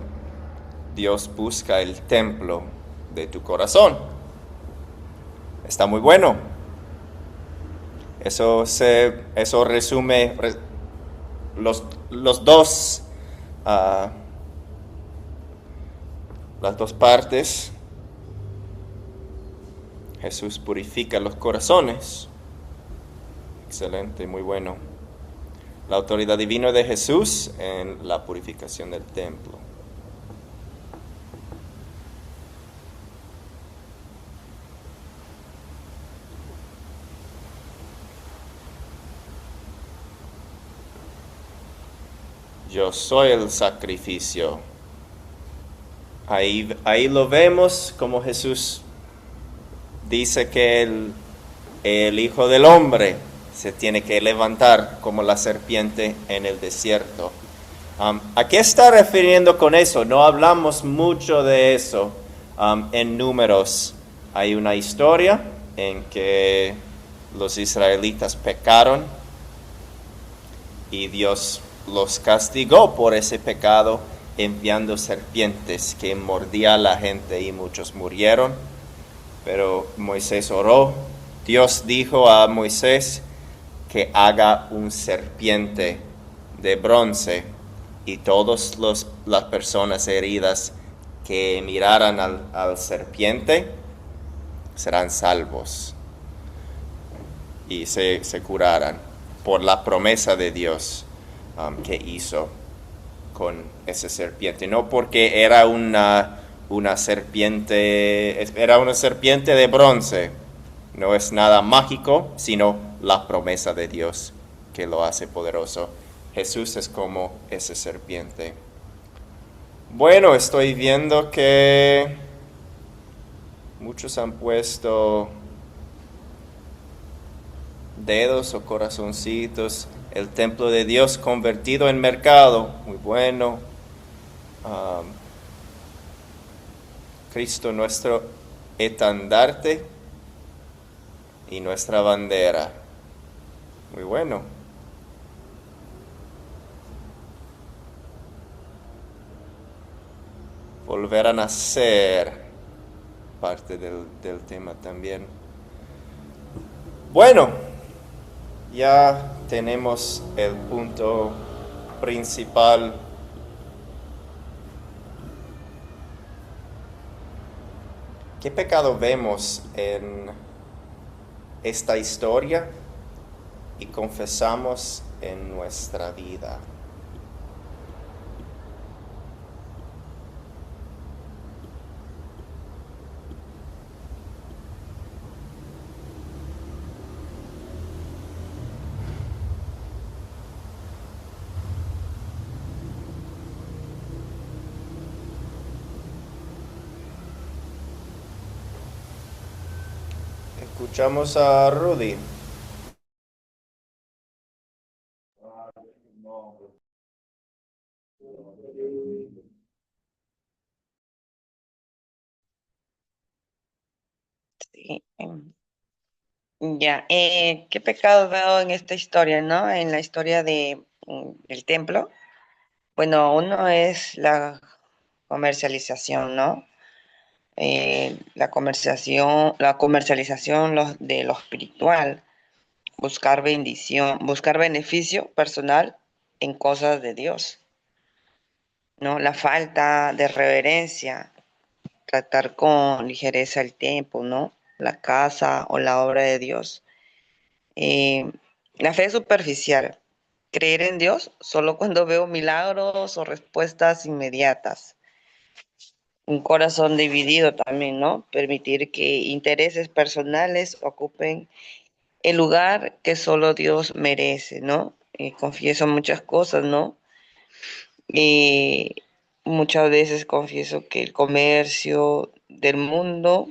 Dios busca el templo de tu corazón. Está muy bueno. Eso resume las dos partes. Jesús purifica los corazones. Excelente, muy bueno. La autoridad divina de Jesús en la purificación del templo. Yo soy el sacrificio. Ahí lo vemos como Jesús dice que el Hijo del Hombre se tiene que levantar como la serpiente en el desierto. ¿A qué está refiriendo con eso? No hablamos mucho de eso en Números. Hay una historia en que los israelitas pecaron y Dios los castigó por ese pecado enviando serpientes que mordían a la gente y muchos murieron. Pero Moisés oró. Dios dijo a Moisés que haga un serpiente de bronce y todas las personas heridas que miraran al serpiente serán salvos y se curarán por la promesa de Dios que hizo con esa serpiente. No porque era una serpiente, era una serpiente de bronce. No es nada mágico, sino la promesa de Dios que lo hace poderoso. Jesús es como esa serpiente. Bueno, estoy viendo que muchos han puesto dedos o corazoncitos. El templo de Dios convertido en mercado. Muy bueno. Cristo nuestro estandarte y nuestra bandera. Muy bueno. Volver a nacer, parte del tema también. Bueno, ya tenemos el punto principal. ¿Qué pecado vemos en esta historia y confesamos en nuestra vida? Escuchamos a Rudy. Sí. Ya, ¿qué pecado veo en esta historia, no? En la historia del templo. Bueno, uno es la comercialización, ¿no? La comercialización de lo espiritual, buscar bendición, buscar beneficio personal en cosas de Dios, ¿no? La falta de reverencia, tratar con ligereza el templo, ¿no? La casa o la obra de Dios. La fe superficial, creer en Dios solo cuando veo milagros o respuestas inmediatas. Un corazón dividido también, ¿no? Permitir que intereses personales ocupen el lugar que solo Dios merece, ¿no? Confieso muchas cosas, ¿no? Muchas veces confieso que el comercio del mundo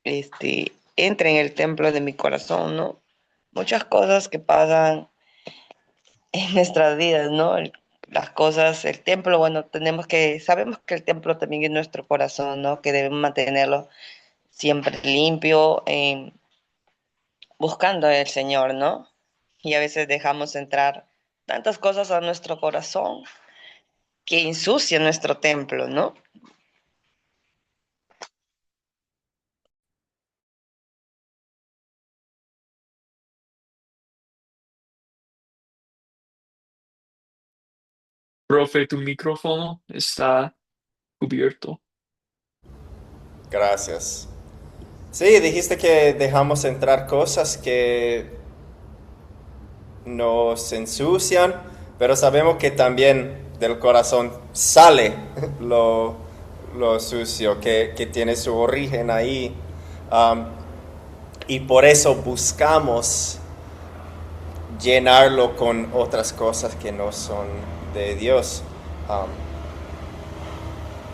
entra en el templo de mi corazón, ¿no? Muchas cosas que pasan en nuestras vidas, ¿no? Las cosas, el templo, bueno, sabemos que el templo también es nuestro corazón, ¿no? Que debemos mantenerlo siempre limpio, buscando al Señor, ¿no? Y a veces dejamos entrar tantas cosas a nuestro corazón que ensucian nuestro templo, ¿no? Profe, tu micrófono está cubierto. Gracias. Sí, dijiste que dejamos entrar cosas que nos ensucian, pero sabemos que también del corazón sale lo sucio, que tiene su origen ahí. Y por eso buscamos llenarlo con otras cosas que no son de Dios.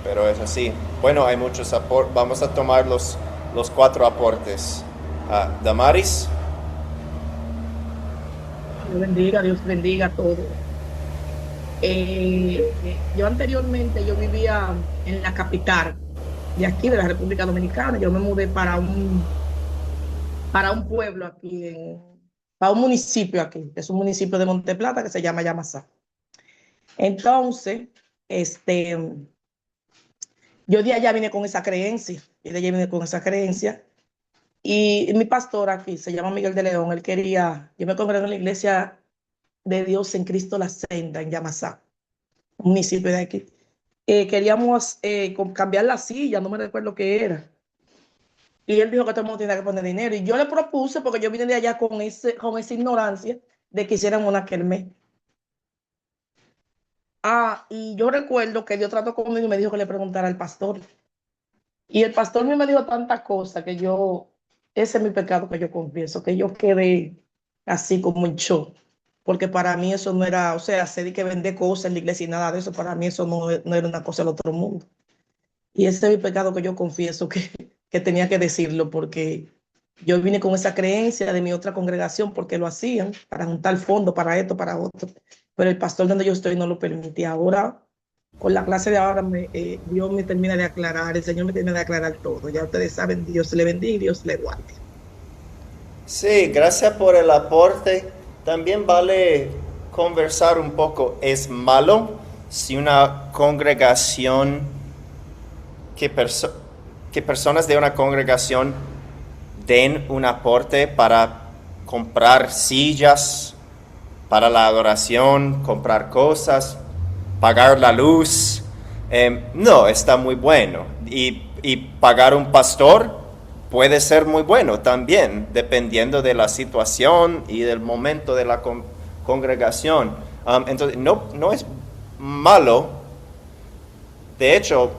Pero es así. Bueno, hay muchos aportes. Vamos a tomar los 4 aportes. Damaris. Dios bendiga a todos. Yo anteriormente yo vivía en la capital de aquí, de la República Dominicana. Yo me mudé para un pueblo aquí, para un municipio aquí. Es un municipio de Monteplata que se llama Yamasá. Entonces, yo de allá vine con esa creencia. Y mi pastor aquí, se llama Miguel de León, yo me congregué en la iglesia de Dios en Cristo la Senda, en Yamasá, un municipio de aquí. Queríamos cambiar la silla, no me recuerdo qué era. Y él dijo que todo el mundo tenía que poner dinero. Y yo le propuse, porque yo vine de allá con esa ignorancia de que hicieran una kermés. Y yo recuerdo que Dios trató conmigo y me dijo que le preguntara al pastor. Y el pastor me dijo tantas cosas que ese es mi pecado que yo confieso, que yo quedé así como en shock. Porque para mí eso no era, o sea, hacer que vender cosas en la iglesia y nada de eso, para mí eso no era una cosa del otro mundo. Y ese es mi pecado que yo confieso que tenía que decirlo, porque yo vine con esa creencia de mi otra congregación, porque lo hacían para juntar fondos para esto, para otro. Pero el pastor donde yo estoy no lo permitía. Ahora, con la clase de ahora, Dios me termina de aclarar, el Señor me termina de aclarar todo. Ya ustedes saben, Dios le bendiga y Dios le guarde. Sí, gracias por el aporte. También vale conversar un poco. ¿Es malo si una congregación, que personas de una congregación den un aporte para comprar sillas para la adoración, comprar cosas, pagar la luz? No, está muy bueno. Y pagar un pastor puede ser muy bueno también, dependiendo de la situación y del momento de la congregación. Entonces, no es malo. De hecho,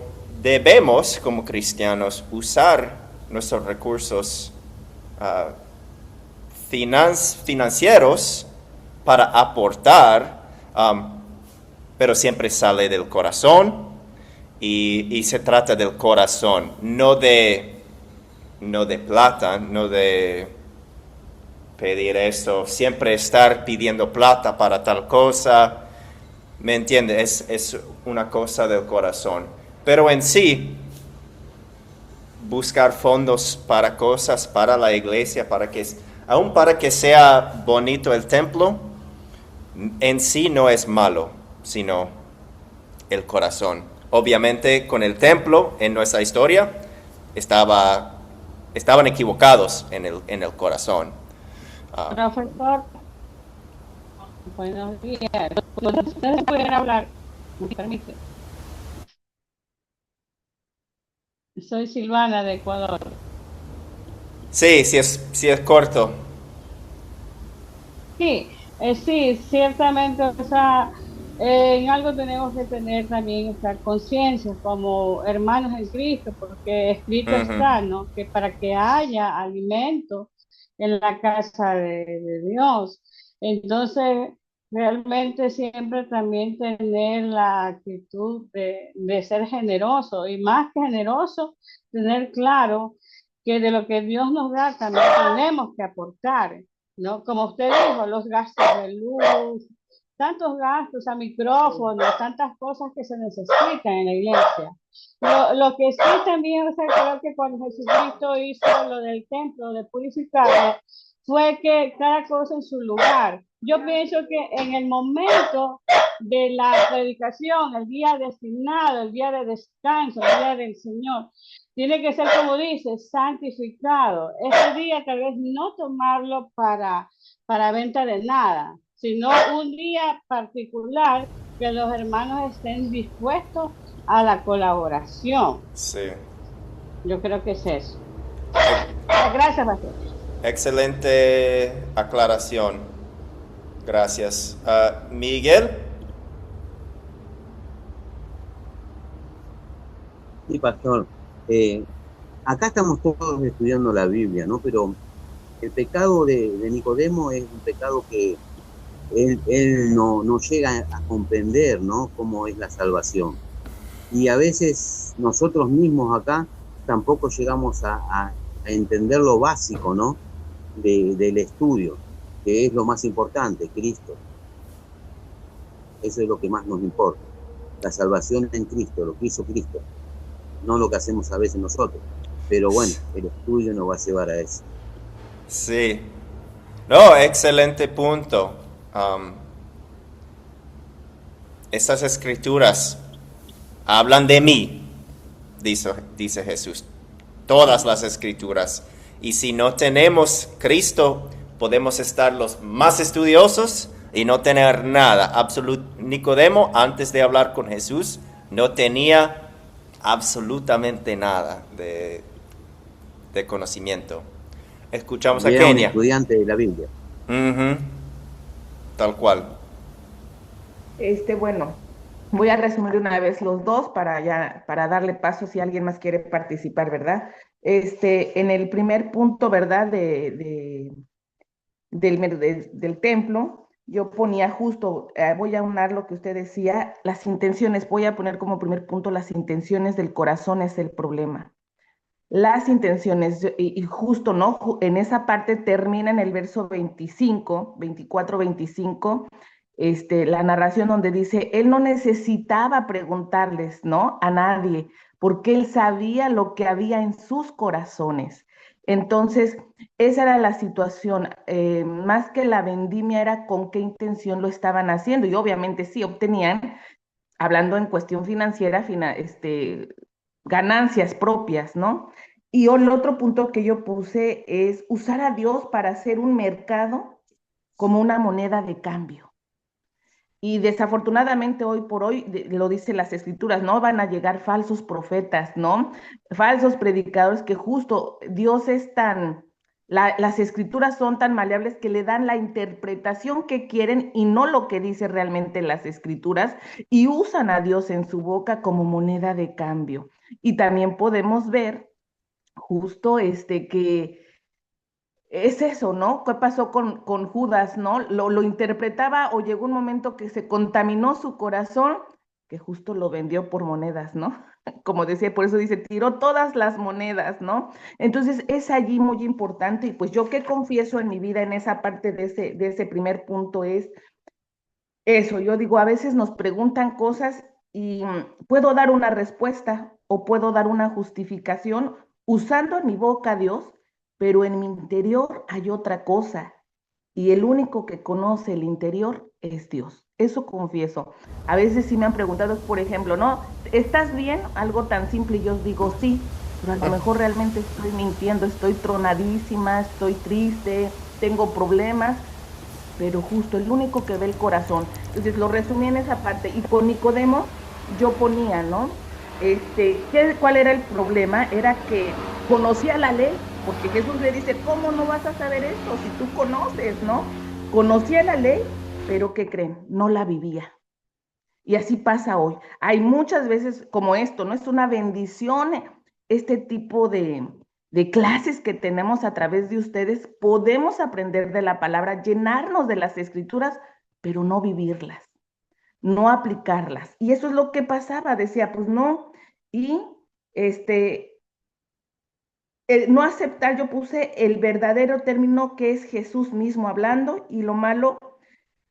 debemos, como cristianos, usar nuestros recursos financieros para aportar, pero siempre sale del corazón y se trata del corazón, no de plata, no de pedir esto, siempre estar pidiendo plata para tal cosa. ¿Me entiendes? Es una cosa del corazón. Pero en sí, buscar fondos para cosas, para la iglesia, aún para que sea bonito el templo, en sí no es malo, sino el corazón. Obviamente con el templo, en nuestra historia, estaban equivocados en el corazón. Profesor, buenos días. ¿Ustedes pueden hablar? ¿Me permite? Soy Silvana de Ecuador. Sí, es corto. Sí, sí, ciertamente, o sea, en algo tenemos que tener también esta conciencia como hermanos en Cristo, porque escrito está, ¿no? Que para que haya alimento en la casa de Dios. Entonces, realmente siempre también tener la actitud de ser generoso, y más que generoso, tener claro que de lo que Dios nos da también tenemos que aportar, ¿no? Como usted dijo, los gastos de luz, tantos gastos a micrófonos, tantas cosas que se necesitan en la iglesia. Lo que sí también, o sea, creo que cuando Jesucristo hizo lo del templo, de purificarlo, fue que cada cosa en su lugar. Yo pienso que en el momento de la predicación, el día destinado, el día de descanso, el día del Señor, tiene que ser, como dice, santificado. Ese día tal vez no tomarlo para venta de nada, sino un día particular que los hermanos estén dispuestos a la colaboración. Sí. Yo creo que es eso. Gracias, pastor. Excelente aclaración. Gracias. Miguel. Sí, pastor. Acá estamos todos estudiando la Biblia, ¿no? Pero el pecado de Nicodemo es un pecado que él no llega a comprender, ¿no? Cómo es la salvación. Y a veces nosotros mismos acá tampoco llegamos a entender lo básico, ¿no? Del estudio. que es lo más importante, Cristo. Eso es lo que más nos importa. La salvación en Cristo, lo que hizo Cristo, no lo que hacemos a veces nosotros. Pero bueno, el estudio nos va a llevar a eso. Sí. No, excelente punto. Estas escrituras hablan de mí, dice Jesús. Todas las escrituras. Y si no tenemos Cristo, podemos estar los más estudiosos y no tener nada. Nicodemo, antes de hablar con Jesús, no tenía absolutamente nada de conocimiento. Escuchamos a Era un Kenia. estudiante de la Biblia. Tal cual. Bueno, voy a resumir una vez los dos para darle paso si alguien más quiere participar, ¿verdad? En el primer punto, ¿verdad? Del templo, yo ponía justo, voy a unar lo que usted decía, las intenciones, voy a poner como primer punto las intenciones del corazón es el problema. Las intenciones, y justo, ¿no? En esa parte termina en el verso 24, 25, la narración donde dice, él no necesitaba preguntarles, ¿no? A nadie, porque él sabía lo que había en sus corazones. Entonces, esa era la situación, más que la vendimia era con qué intención lo estaban haciendo, y obviamente sí obtenían, hablando en cuestión financiera, ganancias propias, ¿no? Y el otro punto que yo puse es usar a Dios para hacer un mercado como una moneda de cambio. Y desafortunadamente hoy por hoy, lo dicen las escrituras, ¿no? Van a llegar falsos profetas, ¿no? Falsos predicadores que justo Dios es las escrituras son tan maleables que le dan la interpretación que quieren y no lo que dice realmente las escrituras y usan a Dios en su boca como moneda de cambio. Y también podemos ver justo que es eso, ¿no? ¿Qué pasó con Judas, ¿no? Lo interpretaba o llegó un momento que se contaminó su corazón, que justo lo vendió por monedas, ¿no? Como decía, por eso dice, tiró todas las monedas, ¿no? Entonces es allí muy importante y pues yo que confieso en mi vida en esa parte de ese primer punto es eso, yo digo, a veces nos preguntan cosas y puedo dar una respuesta o puedo dar una justificación usando en mi boca a Dios, pero en mi interior hay otra cosa y el único que conoce el interior es Dios. Eso confieso. A veces sí me han preguntado, por ejemplo, ¿no? ¿Estás bien? Algo tan simple y yo digo sí, pero a lo mejor realmente estoy mintiendo, estoy tronadísima, estoy triste, tengo problemas, pero justo el único que ve el corazón. Entonces lo resumí en esa parte y con Nicodemo yo ponía, ¿no? ¿Cuál era el problema? Era que conocía la ley, porque Jesús le dice, ¿cómo no vas a saber esto si tú conoces, ¿no? Conocía la ley, pero ¿qué creen? No la vivía. Y así pasa hoy. Hay muchas veces como esto, ¿no? Es una bendición este tipo de clases que tenemos a través de ustedes. Podemos aprender de la palabra, llenarnos de las escrituras, pero no vivirlas, no aplicarlas. Y eso es lo que pasaba, decía, pues no, y no aceptar, yo puse el verdadero término que es Jesús mismo hablando, y lo malo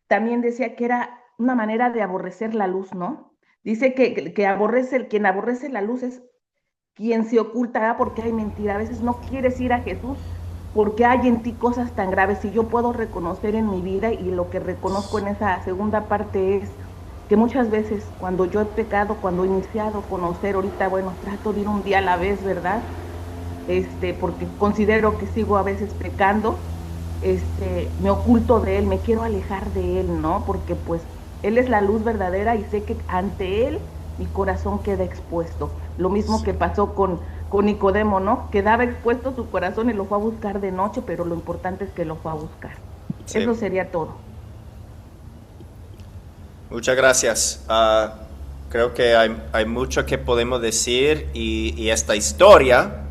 también decía que era una manera de aborrecer la luz, ¿no? Dice que quien aborrece la luz es quien se oculta, porque hay mentira. A veces no quieres ir a Jesús porque hay en ti cosas tan graves y yo puedo reconocer en mi vida y lo que reconozco en esa segunda parte es que muchas veces cuando yo he pecado, cuando he iniciado a conocer, ahorita, bueno, trato de ir un día a la vez, ¿verdad? Porque considero que sigo a veces pecando, me oculto de él, me quiero alejar de él, ¿no? Porque pues él es la luz verdadera y sé que ante él mi corazón queda expuesto. Lo mismo que pasó con Nicodemo, ¿no? Quedaba expuesto su corazón y lo fue a buscar de noche, pero lo importante es que lo fue a buscar. Sí. Eso sería todo. Muchas gracias. Creo que hay mucho que podemos decir y esta historia,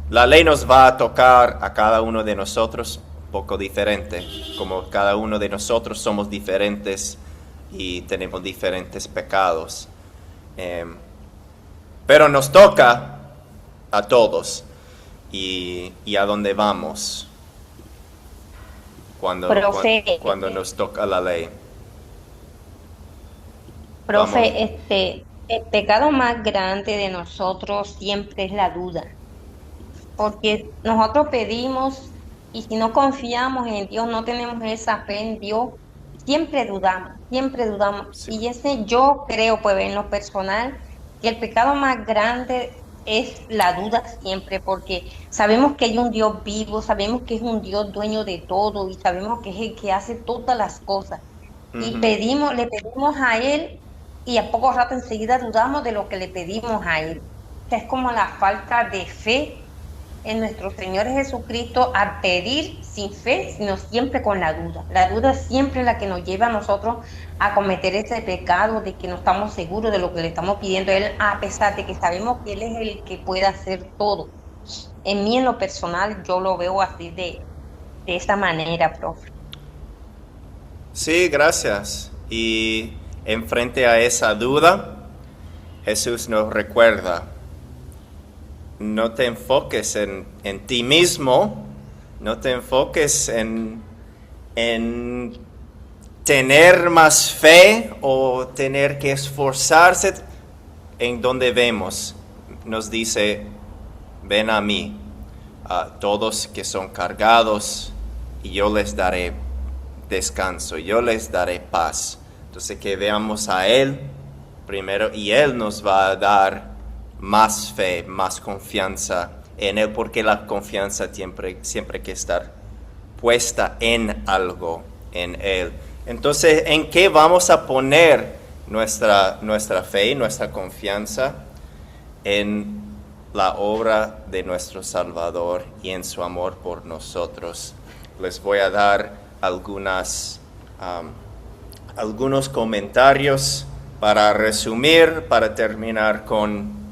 la ley nos va a tocar a cada uno de nosotros un poco diferente, como cada uno de nosotros somos diferentes y tenemos diferentes pecados. Pero nos toca a todos y a dónde vamos. Profe, cuando nos toca la ley. Vamos. profe, el pecado más grande de nosotros siempre es la duda, porque nosotros pedimos y si no confiamos en Dios, no tenemos esa fe en Dios, siempre dudamos, siempre dudamos. Sí. Y ese yo creo, pues en lo personal, que el pecado más grande es la duda siempre, porque sabemos que hay un Dios vivo, sabemos que es un Dios dueño de todo y sabemos que es el que hace todas las cosas. Y Ujú. le pedimos a Él y a poco rato enseguida dudamos de lo que le pedimos a Él. O sea, es como la falta de fe en nuestro Señor Jesucristo al pedir sin fe, sino siempre con la duda. La duda siempre es la que nos lleva a nosotros a cometer ese pecado de que no estamos seguros de lo que le estamos pidiendo a Él, a pesar de que sabemos que Él es el que puede hacer todo. En mí, en lo personal, yo lo veo así de esta manera, profe. Sí, gracias. Y en frente a esa duda, Jesús nos recuerda, no te enfoques en ti mismo, no te enfoques en tener más fe o tener que esforzarse. En donde vemos, nos dice, ven a mí, a todos que son cargados, y yo les daré descanso, yo les daré paz. Entonces que veamos a Él primero y Él nos va a dar más fe, más confianza en Él, porque la confianza siempre hay que estar puesta en algo, en Él. Entonces, ¿en qué vamos a poner nuestra fe y nuestra confianza? En la obra de nuestro Salvador y en su amor por nosotros. Les voy a dar algunos comentarios para resumir, para terminar con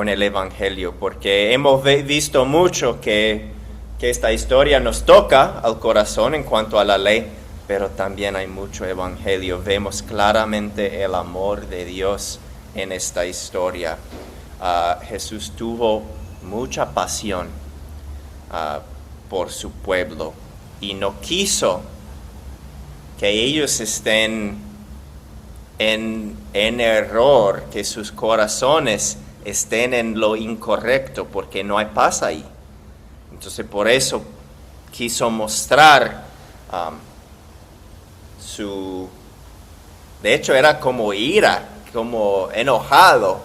el Evangelio, porque hemos visto mucho que esta historia nos toca al corazón en cuanto a la ley, pero también hay mucho Evangelio. Vemos claramente el amor de Dios en esta historia. Jesús tuvo mucha pasión por su pueblo y no quiso que ellos estén en error, que sus corazones estén en lo incorrecto, porque no hay paz ahí. Entonces por eso quiso mostrar de hecho era como ira, como enojado,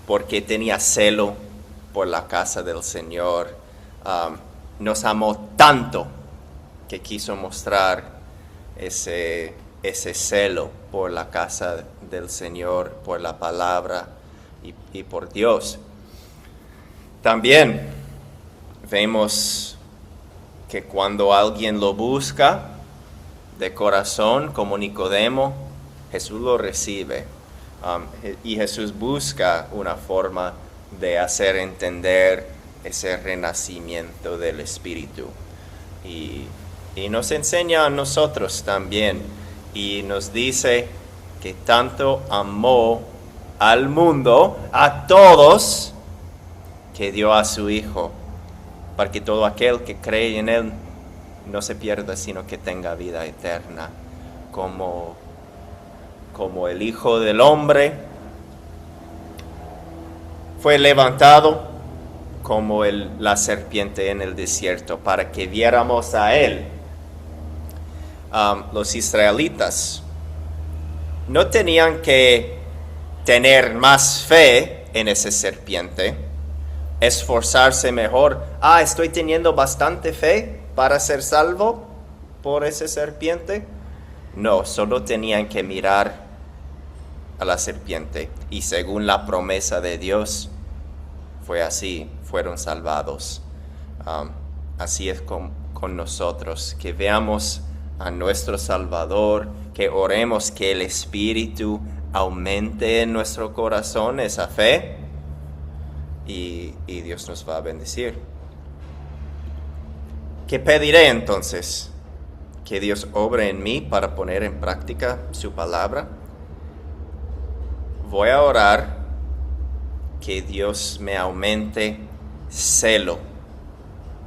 porque tenía celo por la casa del Señor. Nos amó tanto que quiso mostrar ese celo por la casa del Señor, por la palabra y por Dios. También vemos que cuando alguien lo busca de corazón, como Nicodemo, Jesús lo recibe. Y Jesús busca una forma de hacer entender ese renacimiento del Espíritu. Y nos enseña a nosotros también. Y nos dice que tanto amó al mundo, a todos, que dio a su Hijo, para que todo aquel que cree en Él no se pierda, sino que tenga vida eterna. Como el Hijo del Hombre fue levantado como la serpiente en el desierto, para que viéramos a Él. Los israelitas no tenían que tener más fe en esa serpiente, esforzarse mejor. Estoy teniendo bastante fe para ser salvo por esa serpiente. No, solo tenían que mirar a la serpiente y según la promesa de Dios fue así, fueron salvados. Así es con nosotros, que veamos a nuestro Salvador, que oremos que el Espíritu aumente en nuestro corazón esa fe y Dios nos va a bendecir. ¿Qué pediré entonces? Que Dios obre en mí para poner en práctica su palabra. Voy a orar que Dios me aumente celo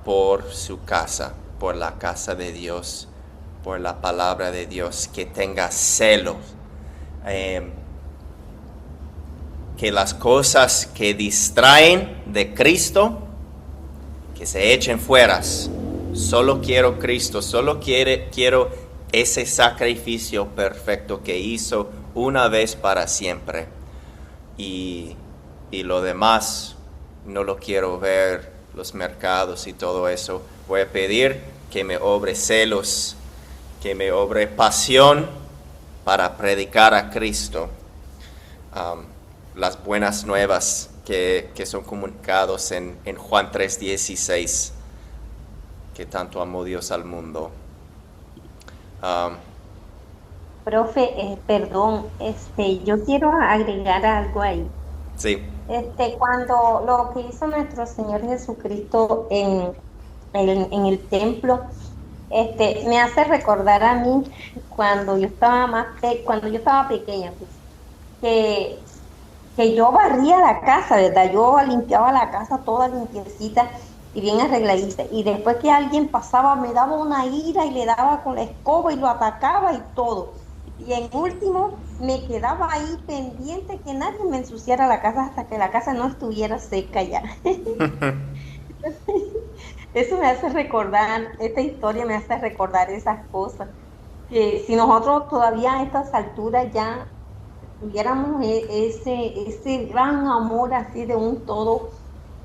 por su casa, por la casa de Dios, por la palabra de Dios, que tenga celos. Que las cosas que distraen de Cristo, que se echen fuera. Solo quiero Cristo, solo quiero ese sacrificio perfecto que hizo una vez para siempre. Y lo demás no lo quiero ver, los mercados y todo eso. Voy a pedir que me obre celos, que me obre pasión para predicar a Cristo. Las buenas nuevas que son comunicados en Juan 3:16, que tanto amó Dios al mundo. Profe, perdón, yo quiero agregar algo ahí. Sí. Cuando lo que hizo nuestro Señor Jesucristo en el templo, me hace recordar a mí cuando yo estaba pequeña, pues, que yo barría la casa, ¿verdad? Yo limpiaba la casa toda limpiecita y bien arregladita, y después que alguien pasaba me daba una ira y le daba con la escoba y lo atacaba y todo, y en último me quedaba ahí pendiente que nadie me ensuciara la casa hasta que la casa no estuviera seca ya. Eso me hace recordar, esta historia me hace recordar esas cosas, que si nosotros todavía a estas alturas ya tuviéramos ese gran amor así de un todo,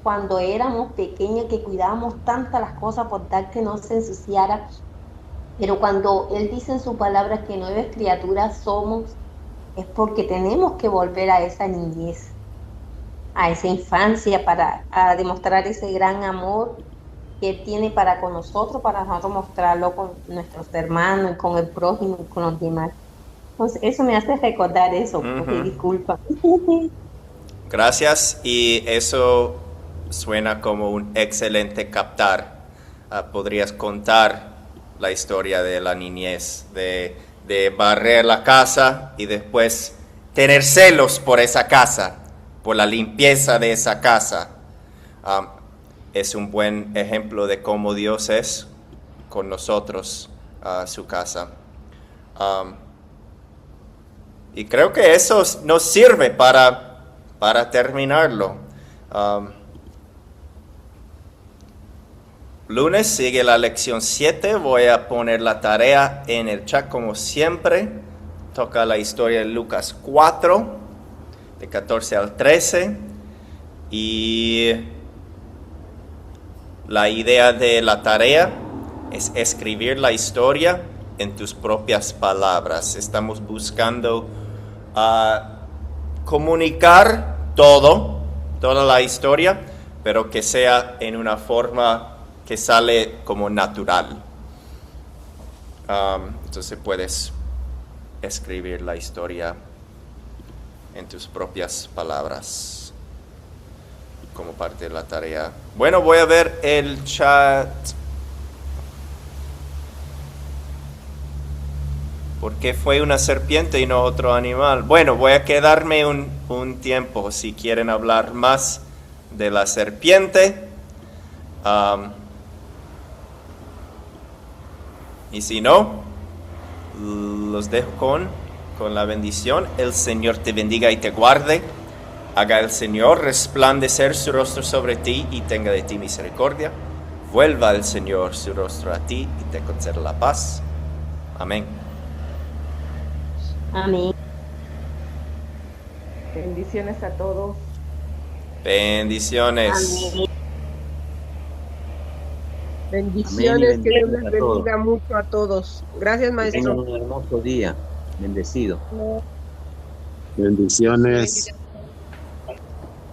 cuando éramos pequeños, que cuidábamos tantas las cosas por tal que no se ensuciara, pero cuando Él dice en su palabra que nuevas criaturas somos, es porque tenemos que volver a esa niñez, a esa infancia, a demostrar ese gran amor que Él tiene para con nosotros mostrarlo con nuestros hermanos, con el prójimo y con los demás. Entonces, eso me hace recordar eso, porque disculpa. Gracias, y eso suena como un excelente captar. Podrías contar la historia de la niñez, de barrer la casa y después tener celos por esa casa, por la limpieza de esa casa. Es un buen ejemplo de cómo Dios es con nosotros, su casa. Y creo que eso nos sirve para terminarlo. Lunes sigue la lección 7. Voy a poner la tarea en el chat como siempre. Toca la historia de Lucas 4, de 14 al 13. Y la idea de la tarea es escribir la historia en tus propias palabras. Estamos buscando comunicar toda la historia, pero que sea en una forma que sale como natural. Entonces puedes escribir la historia en tus propias palabras como parte de la tarea. Bueno, voy a ver el chat. ¿Por qué fue una serpiente y no otro animal? Bueno, voy a quedarme un tiempo si quieren hablar más de la serpiente. Y si no, los dejo con la bendición. El Señor te bendiga y te guarde. Haga el Señor resplandecer su rostro sobre ti y tenga de ti misericordia. Vuelva el Señor su rostro a ti y te conceda la paz. Amén. Amén. Bendiciones a todos. Bendiciones. Amén. Bendiciones, Amén, que Dios les bendiciones a todos. bendiga mucho a todos. Gracias, Que tengan maestro. un hermoso día. Bendecido. Bendiciones.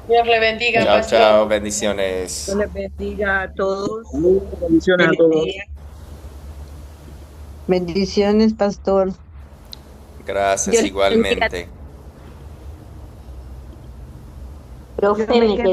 Dios le bendiga, Chao, pastor. chao. Bendiciones. Dios les bendiga a todos. Bendiciones a todos. Bendiciones, pastor. Gracias Dios les bendiga. igualmente. Profe, Yo me me quedo